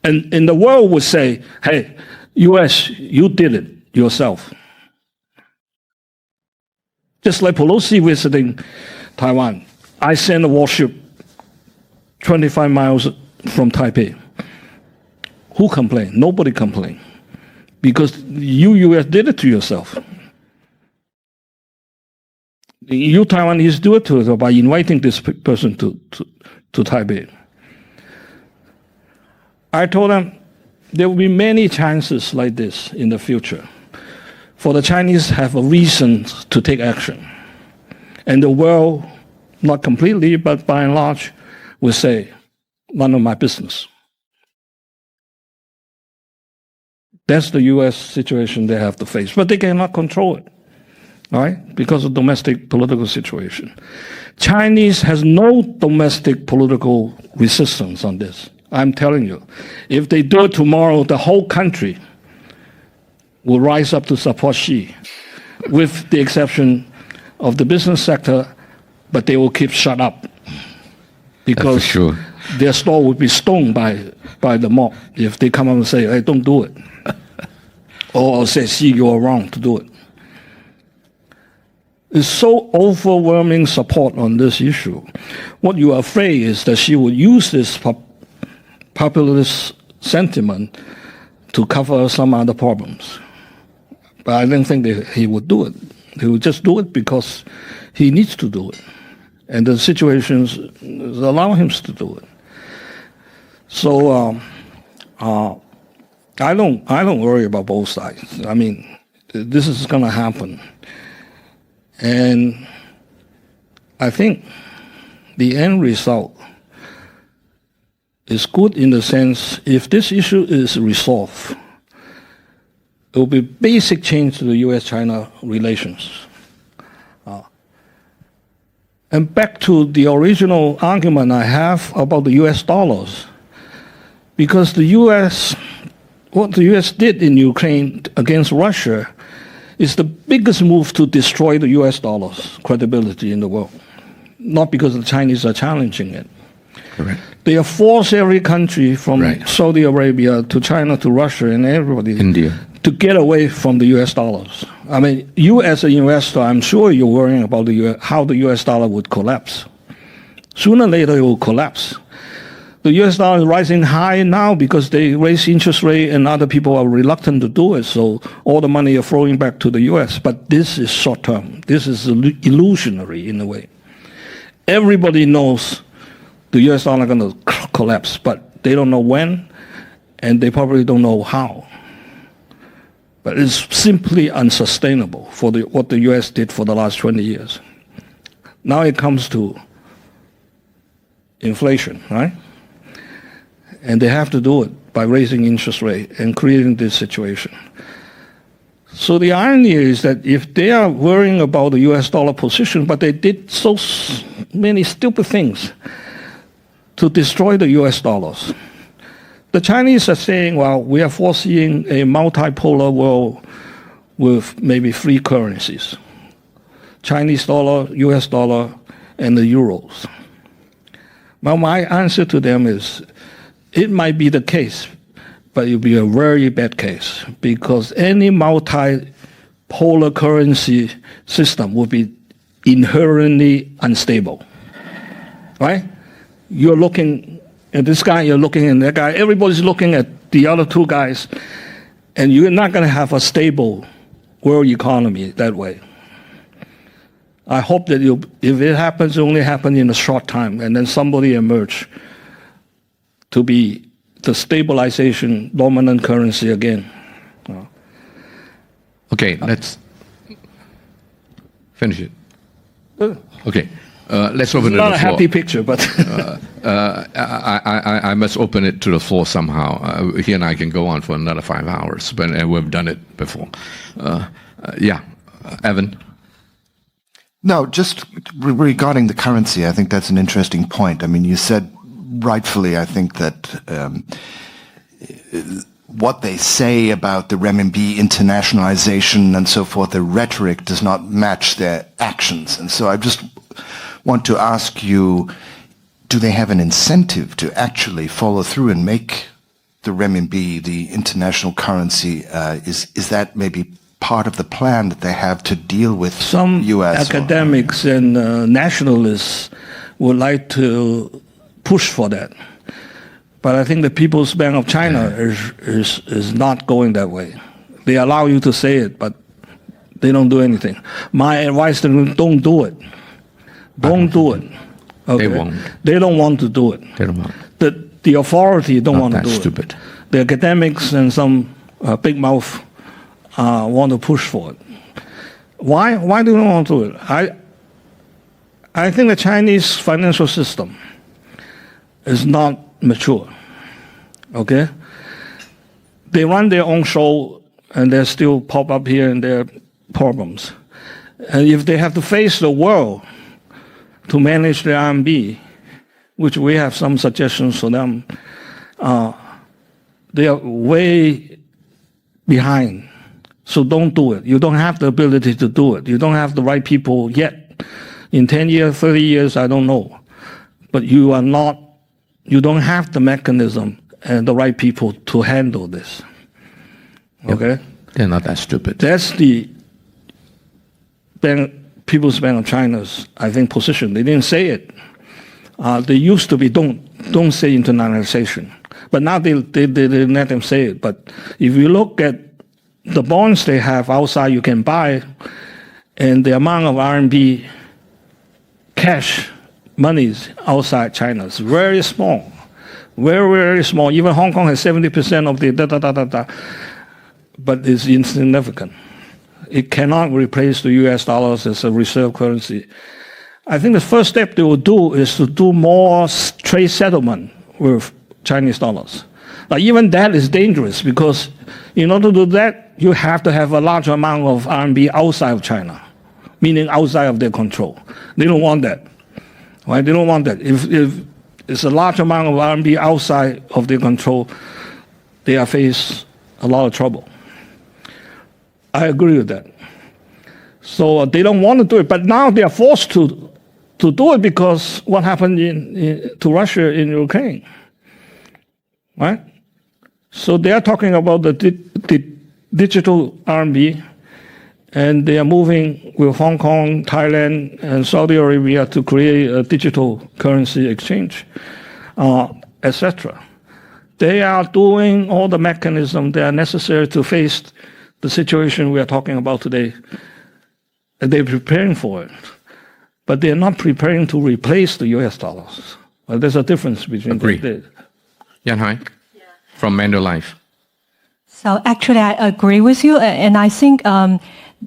And the world would say, hey, U.S., you did it yourself. Just like Pelosi visiting Taiwan. I sent a warship 25 miles from Taipei. Who complained? Nobody complained. Because you, U.S., did it to yourself. You, Taiwanese, do it to us by inviting this person to Taipei. I told them there will be many chances like this in the future for the Chinese have a reason to take action. And the world, not completely, but by and large, will say, none of my business. That's the U.S. situation they have to face. But they cannot control it, right? Because of domestic political situation. Chinese has no domestic political resistance on this. I'm telling you. If they do it tomorrow, the whole country will rise up to support Xi, with the exception of the business sector, but they will keep shut up. Because sure. Their store will be stoned by the mob if they come up and say, hey, don't do it. Or say, see, you are wrong to do it. It's so overwhelming support on this issue. What you are afraid is that she will use this populist sentiment to cover some other problems. But I don't think that he would do it. He would just do it because he needs to do it. And the situations allow him to do it. So I don't worry about both sides. I mean, this is going to happen. And I think the end result is good in the sense if this issue is resolved, it will be basic change to the U.S.-China relations. And back to the original argument I have about the US dollars, because what the US did in Ukraine against Russia is the biggest move to destroy the US dollar's credibility in the world. Not because the Chinese are challenging it. Correct. They have forced every country from Right. Saudi Arabia to China to Russia and everybody India. to get away from the US dollars. I mean, you as an investor, I'm sure you're worrying about how the US dollar would collapse. Sooner or later, it will collapse. The US dollar is rising high now because they raise interest rate and other people are reluctant to do it. So all the money are flowing back to the US. But this is short term. This is illusionary in a way. Everybody knows the US dollar is going to collapse, but they don't know when, and they probably don't know how. But it's simply unsustainable for what the US did for the last 20 years. Now it comes to inflation, right? And they have to do it by raising interest rate and creating this situation. So the irony is that if they are worrying about the US dollar position, but they did so many stupid things to destroy the US dollars. The Chinese are saying, well, we are foreseeing a multipolar world with maybe three currencies: Chinese dollar, US dollar, and the euros. Well, my answer to them is, it might be the case, but it will be a very bad case, because any multipolar currency system would be inherently unstable, right? You're looking at this guy, you're looking at that guy, everybody's looking at the other two guys, and you're not going to have a stable world economy that way. I hope that if it happens, it only happens in a short time, and then somebody emerge to be the stabilization dominant currency again. Okay, let's finish it. Good. Okay, let's open It's it not to a the floor. happy picture, but I must open it to the floor somehow. He and I can go on for another 5 hours, but we've done it before. Evan? No, just regarding the currency, I think that's an interesting point. I mean, you said rightfully, I think that what they say about the renminbi internationalization and so forth, the rhetoric does not match their actions. And so I just want to ask you, do they have an incentive to actually follow through and make the renminbi the international currency? Is that maybe part of the plan that they have to deal with some US academics and nationalists would like to push for that. But I think the People's Bank of China is not going that way. They allow you to say it, but they don't do anything. My advice to them, don't do it. Don't do it. Okay? They won't. They don't want to do it. They don't want. The authority don't want to Not do that it. stupid. The academics and some big mouth want to push for it. Why do they want to do it? I think the Chinese financial system is not mature. Okay? They run their own show, and they still pop up here and there problems. And if they have to face the world to manage the RMB, which we have some suggestions for them, they are way behind. So don't do it. You don't have the ability to do it. You don't have the right people yet. In 10 years, 30 years, I don't know. But you don't have the mechanism and the right people to handle this. Okay? They're not that stupid. That's the People's Bank of China's, I think, position. They didn't say it. They used to be, don't say internationalization. But now they let them say it. But if you look at the bonds they have outside you can buy, and the amount of RMB cash monies outside China is very small. Very, very small. Even Hong Kong has 70% of the but it's insignificant. It cannot replace the US dollars as a reserve currency. I think the first step they will do is to do more trade settlement with Chinese dollars. Now, even that is dangerous, because in order to do that, you have to have a large amount of RMB outside of China, meaning outside of their control. They don't want that. Right? They don't want that. If it's a large amount of RMB outside of their control, they are face a lot of trouble. I agree with that. So they don't want to do it, but now they are forced to do it because what happened to Russia in Ukraine, right? So they are talking about the digital RMB, and they are moving with Hong Kong, Thailand, and Saudi Arabia to create a digital currency exchange, etc. They are doing all the mechanisms that are necessary to face the situation we are talking about today. And they're preparing for it. But they're not preparing to replace the US dollars. Well, there's a difference between the Yan Hai, from Mando Life. So actually, I agree with you, and I think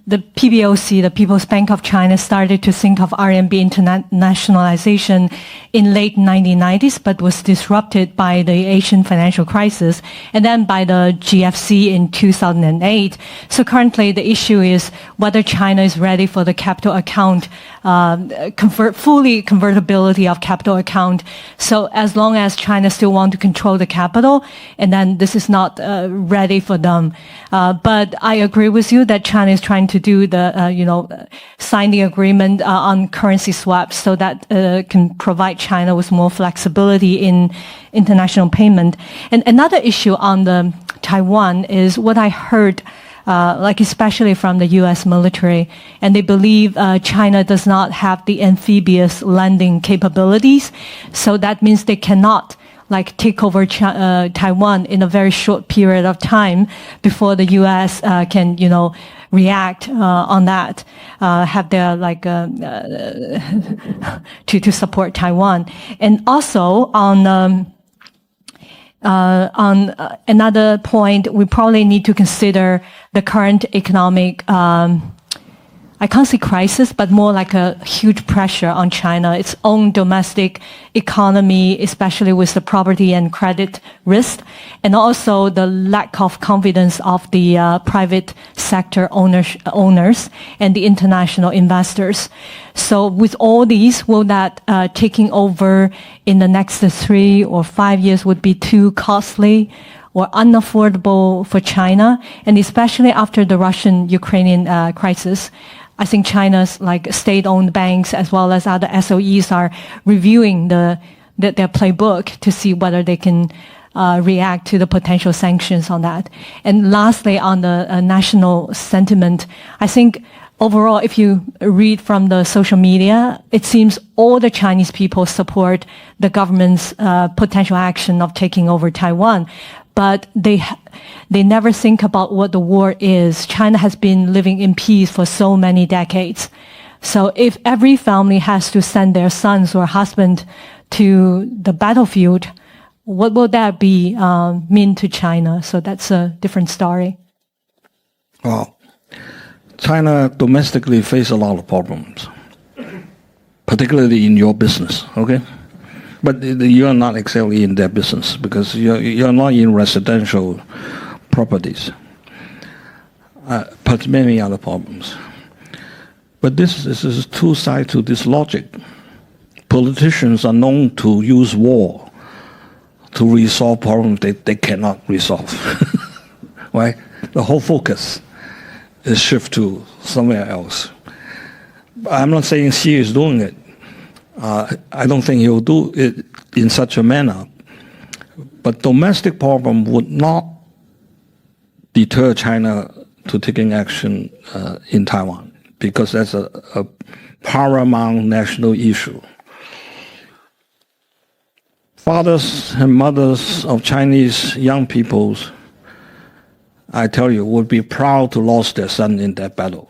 the PBOC, the People's Bank of China, started to think of RMB internationalization in late 1990s, but was disrupted by the Asian financial crisis and then by the GFC in 2008. So currently, the issue is whether China is ready for the capital account, fully convertibility of capital account. So as long as China still want to control the capital, and then this is not ready for them. But I agree with you that China is trying to do sign the agreement on currency swaps so that can provide China with more flexibility in international payment. And another issue on the Taiwan is what I heard, especially from the U.S. military, and they believe China does not have the amphibious landing capabilities, so that means they cannot take over Taiwan in a very short period of time before the U.S. can, react on that, have their to support Taiwan, and also on another point, we probably need to consider the current economic. I can't say crisis, but more like a huge pressure on China, its own domestic economy, especially with the property and credit risk, and also the lack of confidence of the private sector owners and the international investors. So with all these, will that taking over in the next 3 or 5 years would be too costly or unaffordable for China? And especially after the Russian-Ukrainian crisis, I think China's state-owned banks as well as other SOEs are reviewing their playbook to see whether they can react to the potential sanctions on that. And lastly, on the national sentiment, I think overall, if you read from the social media, it seems all the Chinese people support the government's potential action of taking over Taiwan. But they never think about what the war is. China has been living in peace for so many decades. So if every family has to send their sons or husband to the battlefield, what will that mean to China? So that's a different story. Well, China domestically face a lot of problems, particularly in your business, okay? But you are not exactly in their business because you're not in residential properties, but many other problems. But this is two sides to this logic. Politicians are known to use war to resolve problems they cannot resolve, right? The whole focus is shift to somewhere else. I'm not saying Xi is doing it. I don't think he will do it in such a manner. But domestic problem would not deter China to taking action in Taiwan because that's a paramount national issue. Fathers and mothers of Chinese young peoples, I tell you, would be proud to lose their son in that battle.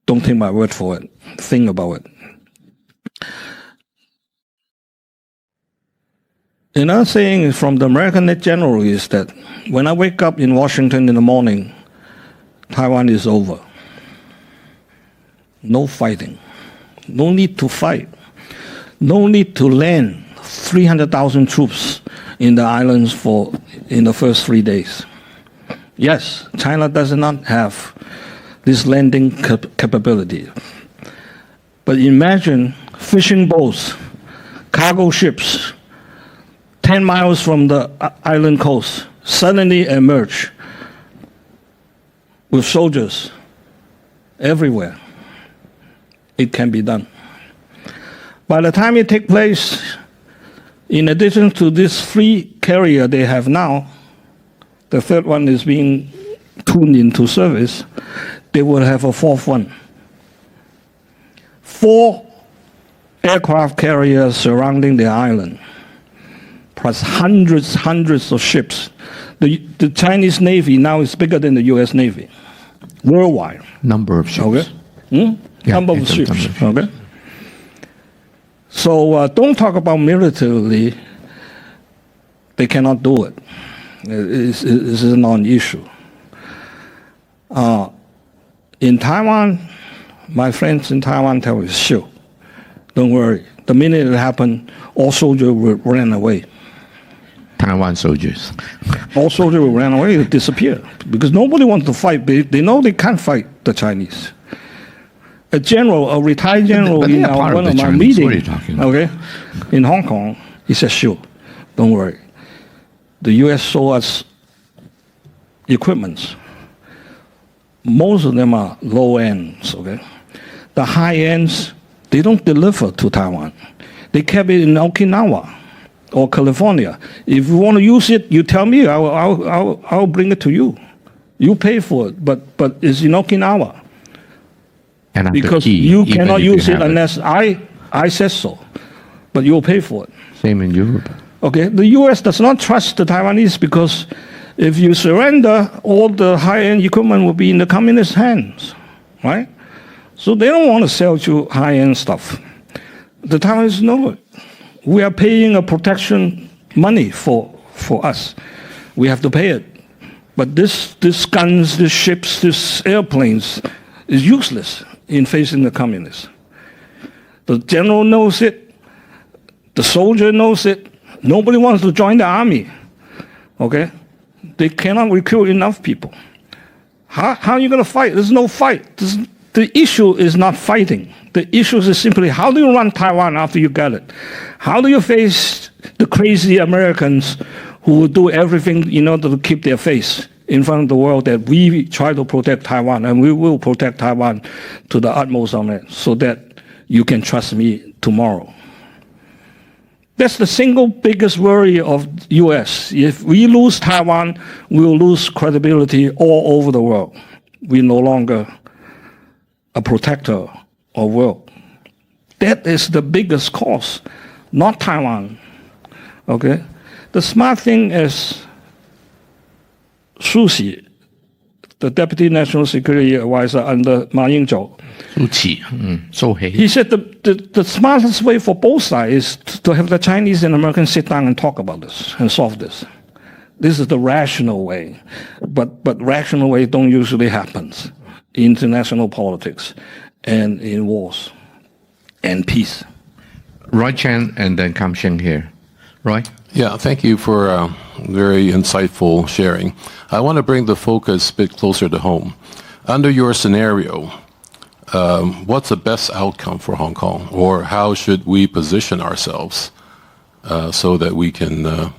Don't take my word for it. Think about it. Another thing from the American general is that when I wake up in Washington in the morning, Taiwan is over. No fighting. No need to fight. No need to land 300,000 troops in the islands in the first 3 days. Yes, China does not have this landing capability. But imagine fishing boats, cargo ships, 10 miles from the island coast, suddenly emerge with soldiers everywhere. It can be done. By the time it takes place, in addition to this free carrier they have now, the third one is being tuned into service, they will have a fourth one. 4 aircraft carriers surrounding the island, plus hundreds of ships. The Chinese Navy now is bigger than the US Navy, worldwide. Number of ships. Okay? Yeah, Number of ships. Okay? So don't talk about militarily. They cannot do it. It's a non-issue. In Taiwan, my friends in Taiwan tell me, sure, don't worry. The minute it happened, all soldiers will run away. Taiwan soldiers. All soldiers will run away, they disappear. Because nobody wants to fight. They know they can't fight the Chinese. A general, a retired general but in one of my Chinese. meetings, What are you talking about? okay, in Hong Kong, he said, sure, don't worry. The U.S. sold us equipments. Most of them are low ends, okay? The high ends, they don't deliver to Taiwan. They kept it in Okinawa or California. If you want to use it, you tell me, I'll bring it to you. You pay for it, but it's in Okinawa. And Because key, you cannot if you use it have unless I said so. But you'll pay for it. Same in Europe. Okay, the U.S. does not trust the Taiwanese because if you surrender, all the high-end equipment will be in the communist hands, right? So they don't want to sell you high-end stuff. The Taiwanese know it. We are paying a protection money for us. We have to pay it. But this guns, this ships, this airplanes is useless in facing the communists. The general knows it. The soldier knows it. Nobody wants to join the army. Okay? They cannot recruit enough people. How are you going to fight? There's no fight. The issue is not fighting. The issue is simply how do you run Taiwan after you get it? How do you face the crazy Americans who will do everything in order to keep their face in front of the world that we try to protect Taiwan, and we will protect Taiwan to the utmost of it so that you can trust me tomorrow. That's the single biggest worry of U.S. If we lose Taiwan, we will lose credibility all over the world. We're no longer a protector of world. That is the biggest cause, not Taiwan. Okay? The smart thing is Su Xi, the Deputy National Security Advisor under Ma Ying-jeou. He said the smartest way for both sides is to have the Chinese and Americans sit down and talk about this and solve this. This is the rational way. But rational way don't usually happen in international politics and in wars and peace. Roy Chen and then Kam Sheng here. Roy? Yeah, thank you for very insightful sharing. I want to bring the focus a bit closer to home. Under your scenario, what's the best outcome for Hong Kong? Or how should we position ourselves so that we can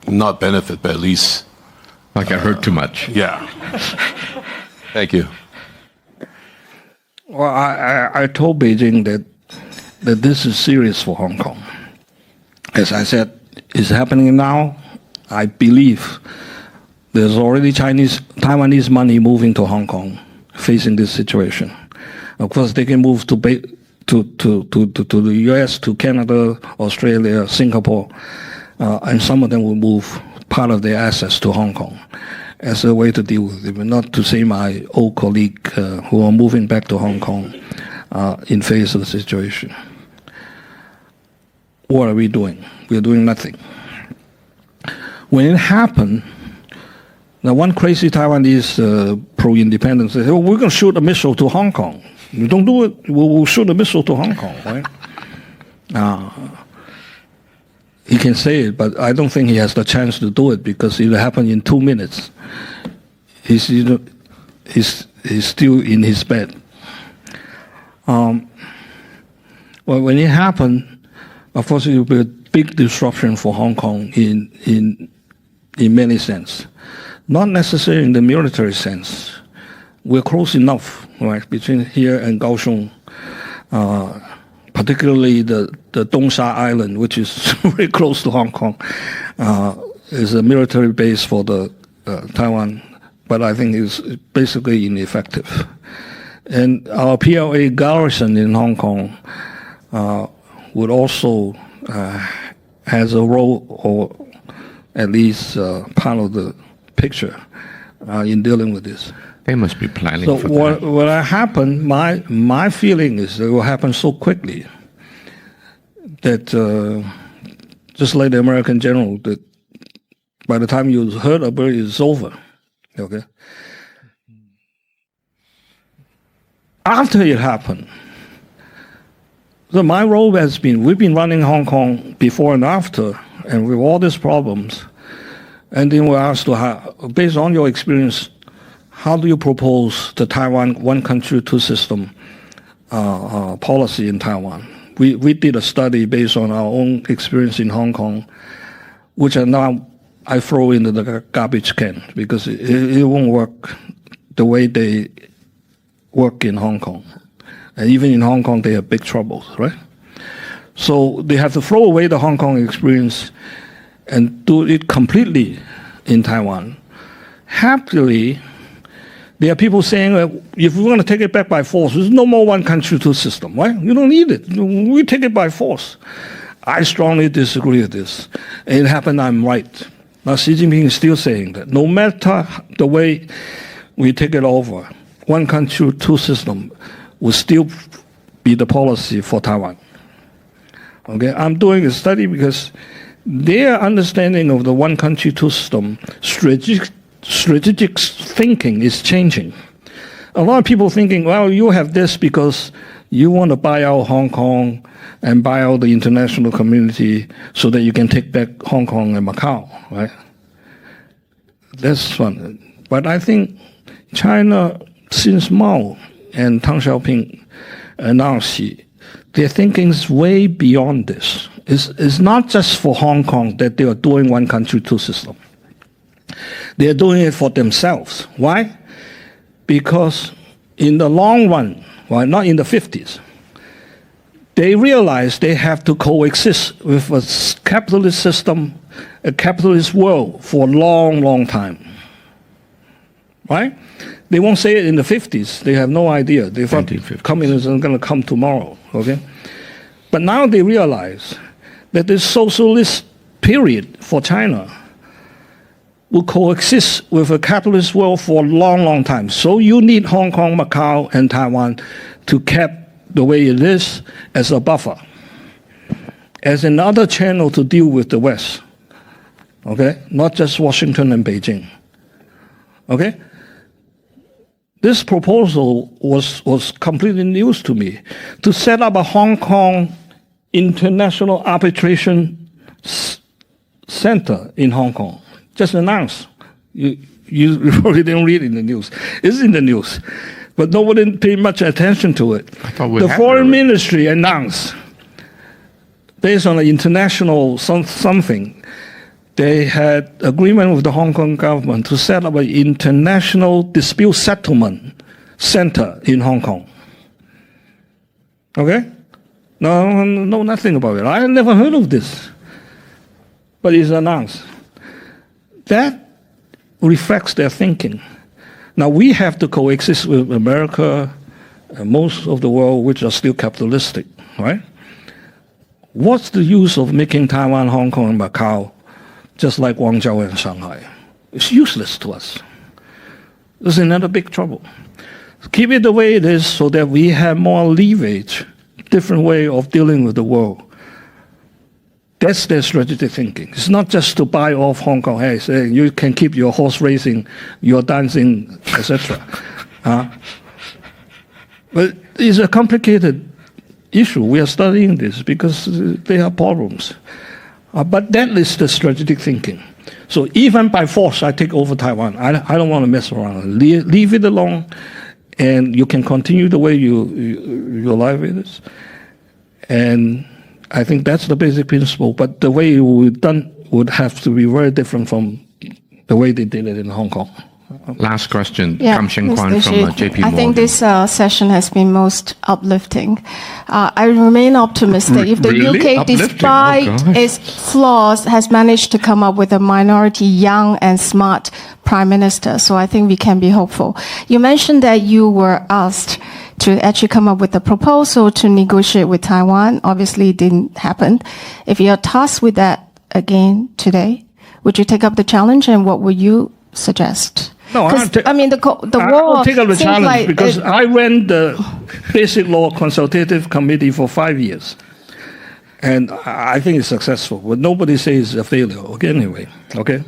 not benefit, but at least... Like I heard too much. Yeah. Thank you. Well, I told Beijing that this is serious for Hong Kong. As I said, it's happening now. I believe there's already Taiwanese money moving to Hong Kong, facing this situation. Of course, they can move to the U.S., to Canada, Australia, Singapore, and some of them will move part of their assets to Hong Kong as a way to deal with it. But not to say my old colleague who are moving back to Hong Kong in face of the situation. What are we doing? We're doing nothing. When it happened, now one crazy Taiwanese pro-independence said, oh, we're going to shoot a missile to Hong Kong. You don't do it, we'll shoot a missile to Hong Kong, right? He can say it, but I don't think he has the chance to do it because it'll happen in 2 minutes. He's still in his bed. Well, when it happened, of course, it will be a big disruption for Hong Kong in many sense. Not necessarily in the military sense. We're close enough, right, between here and Kaohsiung, particularly the Dongsha Island, which is very close to Hong Kong, is a military base for the Taiwan, but I think it's basically ineffective. And our PLA garrison in Hong Kong would also has a role, or at least part of the picture in dealing with this. They must be planning So for that. what happened, my feeling is that it will happen so quickly that just like the American general, that by the time you heard about it, it's over. Okay. After it happened, so my role has been, we've been running Hong Kong before and after, and with all these problems, and then we're asked to, based on your experience, how do you propose the Taiwan one country, two system policy in Taiwan? We did a study based on our own experience in Hong Kong, which now I throw into the garbage can because it won't work the way they work in Hong Kong. And even in Hong Kong, they have big troubles, right? So they have to throw away the Hong Kong experience and do it completely in Taiwan. Happily, there are people saying, if we want to take it back by force, there's no more one country, two system, right? You don't need it. We take it by force. I strongly disagree with this. It happened, I'm right. Now, Xi Jinping is still saying that no matter the way we take it over, one country, two system will still be the policy for Taiwan. Okay, I'm doing a study because their understanding of the one country, two system, strategic thinking is changing. A lot of people thinking, well, you have this because you want to buy out Hong Kong and buy out the international community so that you can take back Hong Kong and Macau, right? That's fun. But I think China, since Mao and Deng Xiaoping announced, their thinking is way beyond this. It's not just for Hong Kong that they are doing one country, two system. They're doing it for themselves. Why? Because in the long run, well, not in the 50s, they realized they have to coexist with a capitalist system, a capitalist world for a long, long time. Right? They won't say it in the 50s. They have no idea. They thought communism is going to come tomorrow. Okay? But now they realize that this socialist period for China will coexist with a capitalist world for a long, long time. So you need Hong Kong, Macau, and Taiwan to keep the way it is as a buffer, as another channel to deal with the West. Okay? Not just Washington and Beijing. Okay? This proposal was completely news to me, to set up a Hong Kong International Arbitration Center in Hong Kong. Just announced. You probably didn't read it in the news. It's in the news, but nobody paid much attention to it. The foreign ministry announced, based on an international something, they had agreement with the Hong Kong government to set up an international dispute settlement center in Hong Kong. Okay? No, nothing about it. I had never heard of this, but it's announced. That reflects their thinking. Now, we have to coexist with America and most of the world, which are still capitalistic, right? What's the use of making Taiwan, Hong Kong, and Macau just like Guangzhou and Shanghai? It's useless to us. This is another big trouble. Keep it the way it is so that we have more leverage, different way of dealing with the world. That's their strategic thinking. It's not just to buy off Hong Kong. Hey, say you can keep your horse racing, your dancing, etc. But it's a complicated issue. We are studying this because they have problems. But that is the strategic thinking. So even by force, I take over Taiwan. I don't want to mess around. Leave it alone, and you can continue the way your life is. And I think that's the basic principle. But the way it would be done would have to be very different from the way they did it in Hong Kong. Last question, Yeah, Kam Sheng Mr. Kwan from Xi, JP Morgan. I think this session has been most uplifting. I remain optimistic. If the Really? UK, Uplifting? despite Oh, gosh. its flaws, has managed to come up with a minority young and smart prime minister, so I think we can be hopeful. You mentioned that you were asked to actually come up with a proposal to negotiate with Taiwan. Obviously, it didn't happen. If you're tasked with that again today, would you take up the challenge, and what would you suggest? No, I mean, the war I'll take up the seems challenge like because I ran the Basic Law Consultative Committee for 5 years. And I think it's successful. But nobody says it's a failure. Okay, anyway, okay?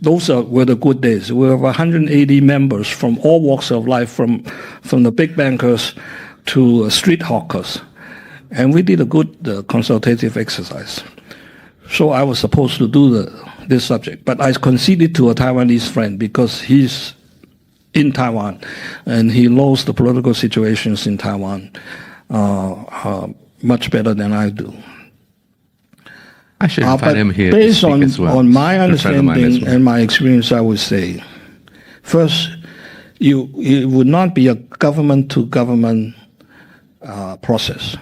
Those were the good days. We have 180 members from all walks of life, from the big bankers to street hawkers. And we did a good consultative exercise. So I was supposed to do this subject, but I conceded to a Taiwanese friend because he's in Taiwan and he knows the political situations in Taiwan much better than I do. I should invite him here to Based speak as well. on my A friend of mine as understanding well. and my experience, I would say, first, it would not be a government-to-government process.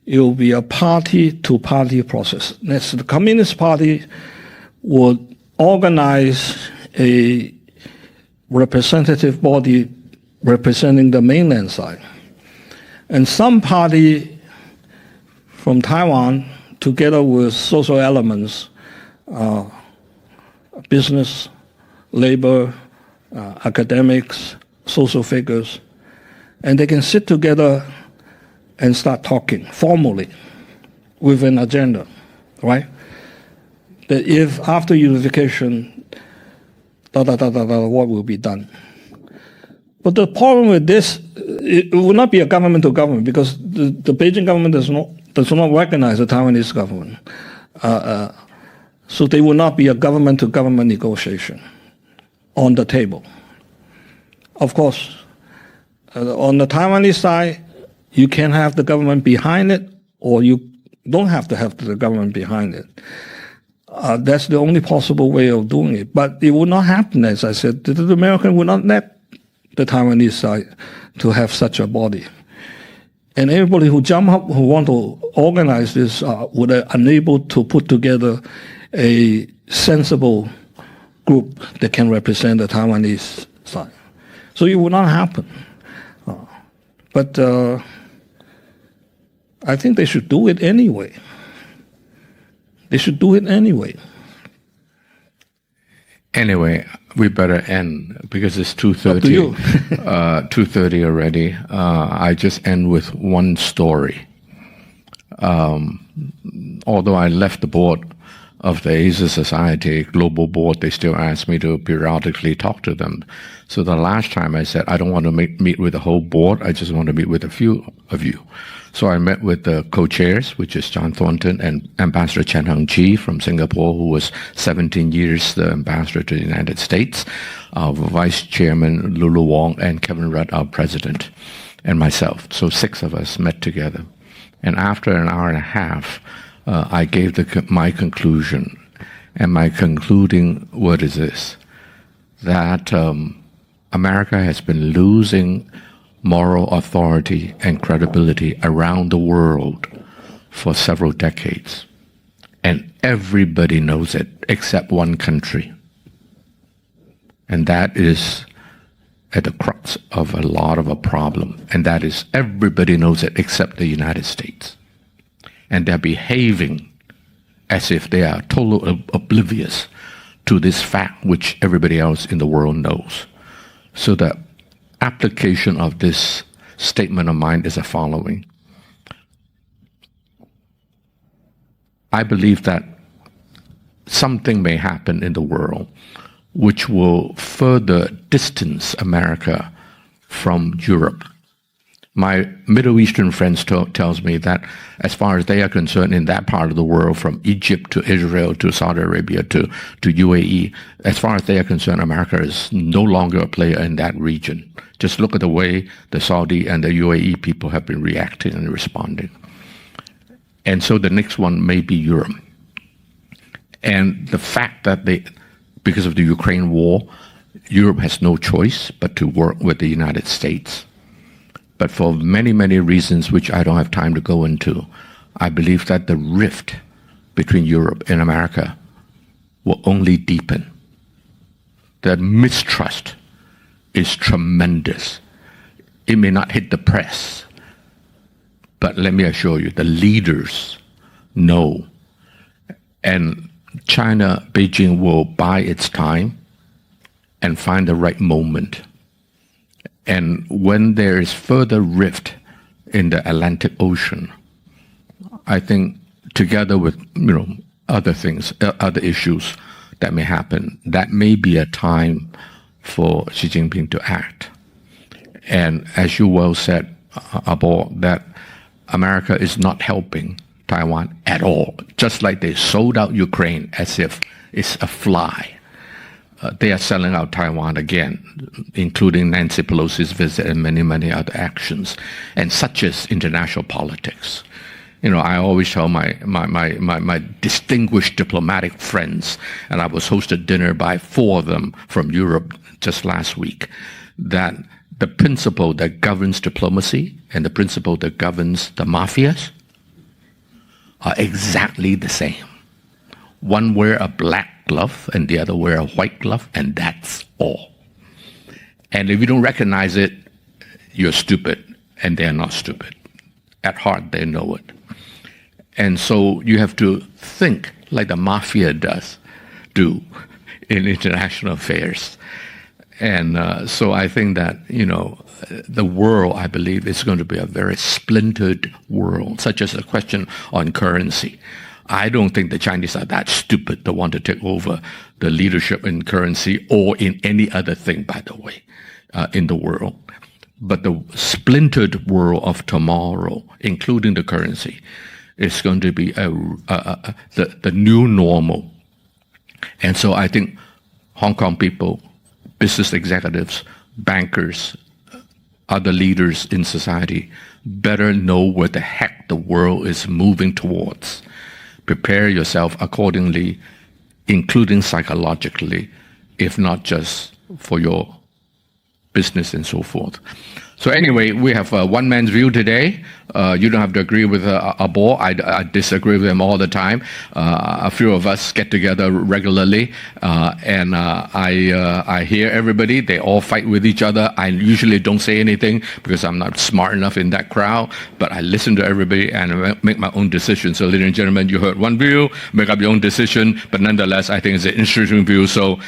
It will be a party-to-party process. Next, the Communist Party would organize a representative body representing the mainland side. And some party from Taiwan, together with social elements, business, labor, academics, social figures, and they can sit together and start talking formally with an agenda, right? That if after unification, what will be done? But the problem with this, it will not be a government to government because the Beijing government does not recognize the Taiwanese government. So there will not be a government to government negotiation on the table. Of course, on the Taiwanese side, you can have the government behind it, or you don't have to have the government behind it. That's the only possible way of doing it. But it will not happen, as I said. The American will not let the Taiwanese side to have such a body. And everybody who jump up, who want to organize this, would be unable to put together a sensible group that can represent the Taiwanese side. So it will not happen. But I think they should do it anyway. They should do it anyway. Anyway, we better end because it's 2:30. Up to you. 2:30 already. I just end with one story. Although I left the board of the Asia Society Global Board, they still ask me to periodically talk to them. So the last time I said, I don't want to meet with the whole board, I just want to meet with a few of you. So I met with the co-chairs, which is John Thornton and Ambassador Chen Heng-chi from Singapore, who was 17 years the ambassador to the United States, Vice Chairman Lulu Wong, and Kevin Rudd, our president, and myself. So 6 of us met together. And after an hour and a half, I gave my conclusion. And my concluding word is this, that America has been losing moral authority and credibility around the world for several decades. And everybody knows it except one country. And that is at the crux of a lot of a problem. And that is everybody knows it except the United States. And they're behaving as if they are totally oblivious to this fact which everybody else in the world knows. So the application of this statement of mine is the following. I believe that something may happen in the world which will further distance America from Europe. My Middle Eastern friends tells me that as far as they are concerned in that part of the world, from Egypt to Israel to Saudi Arabia to UAE, as far as they are concerned, America is no longer a player in that region. Just look at the way the Saudi and the UAE people have been reacting and responding. And so the next one may be Europe. And the fact that because of the Ukraine war, Europe has no choice but to work with the United States. But for many, many reasons which I don't have time to go into, I believe that the rift between Europe and America will only deepen. The mistrust is tremendous. It may not hit the press, but let me assure you, the leaders know. And China, Beijing will buy its time and find the right moment. And when there is further rift in the Atlantic Ocean, I think together with other things, other issues that may happen, that may be a time for Xi Jinping to act. And as you well said, Abo, that America is not helping Taiwan at all, just like they sold out Ukraine as if it's a fly. They are selling out Taiwan again, including Nancy Pelosi's visit and many, many other actions. And such is international politics. I always tell my distinguished diplomatic friends, and I was hosted dinner by 4 of them from Europe just last week, that the principle that governs diplomacy and the principle that governs the mafias are exactly the same. One wear a black glove and the other wear a white glove, and that's all. And if you don't recognize it, you're stupid, and they're not stupid. At heart, they know it. And so you have to think like the mafia do in international affairs. And so I think that, the world, I believe, is going to be a very splintered world, such as a question on currency. I don't think the Chinese are that stupid to want to take over the leadership in currency or in any other thing, by the way, in the world. But the splintered world of tomorrow, including the currency, is going to be the new normal. And so I think Hong Kong people, business executives, bankers, other leaders in society better know where the heck the world is moving towards. Prepare yourself accordingly, including psychologically, if not just for your business and so forth. So anyway, we have one man's view today. You don't have to agree with Abo. I disagree with him all the time. A few of us get together regularly, and I hear everybody. They all fight with each other. I usually don't say anything because I'm not smart enough in that crowd, but I listen to everybody and make my own decision. So ladies and gentlemen, you heard one view, make up your own decision, but nonetheless, I think it's an interesting view. So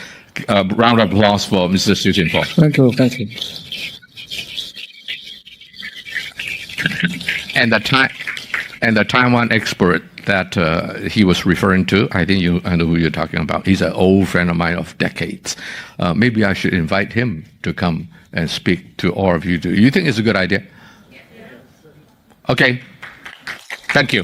round of applause for Mr. Xu Jinping. Thank you. Thank you. And the Taiwan expert that he was referring to, I think I know who you're talking about. He's an old friend of mine of decades. Maybe I should invite him to come and speak to all of you. Do you think it's a good idea? Okay. Thank you.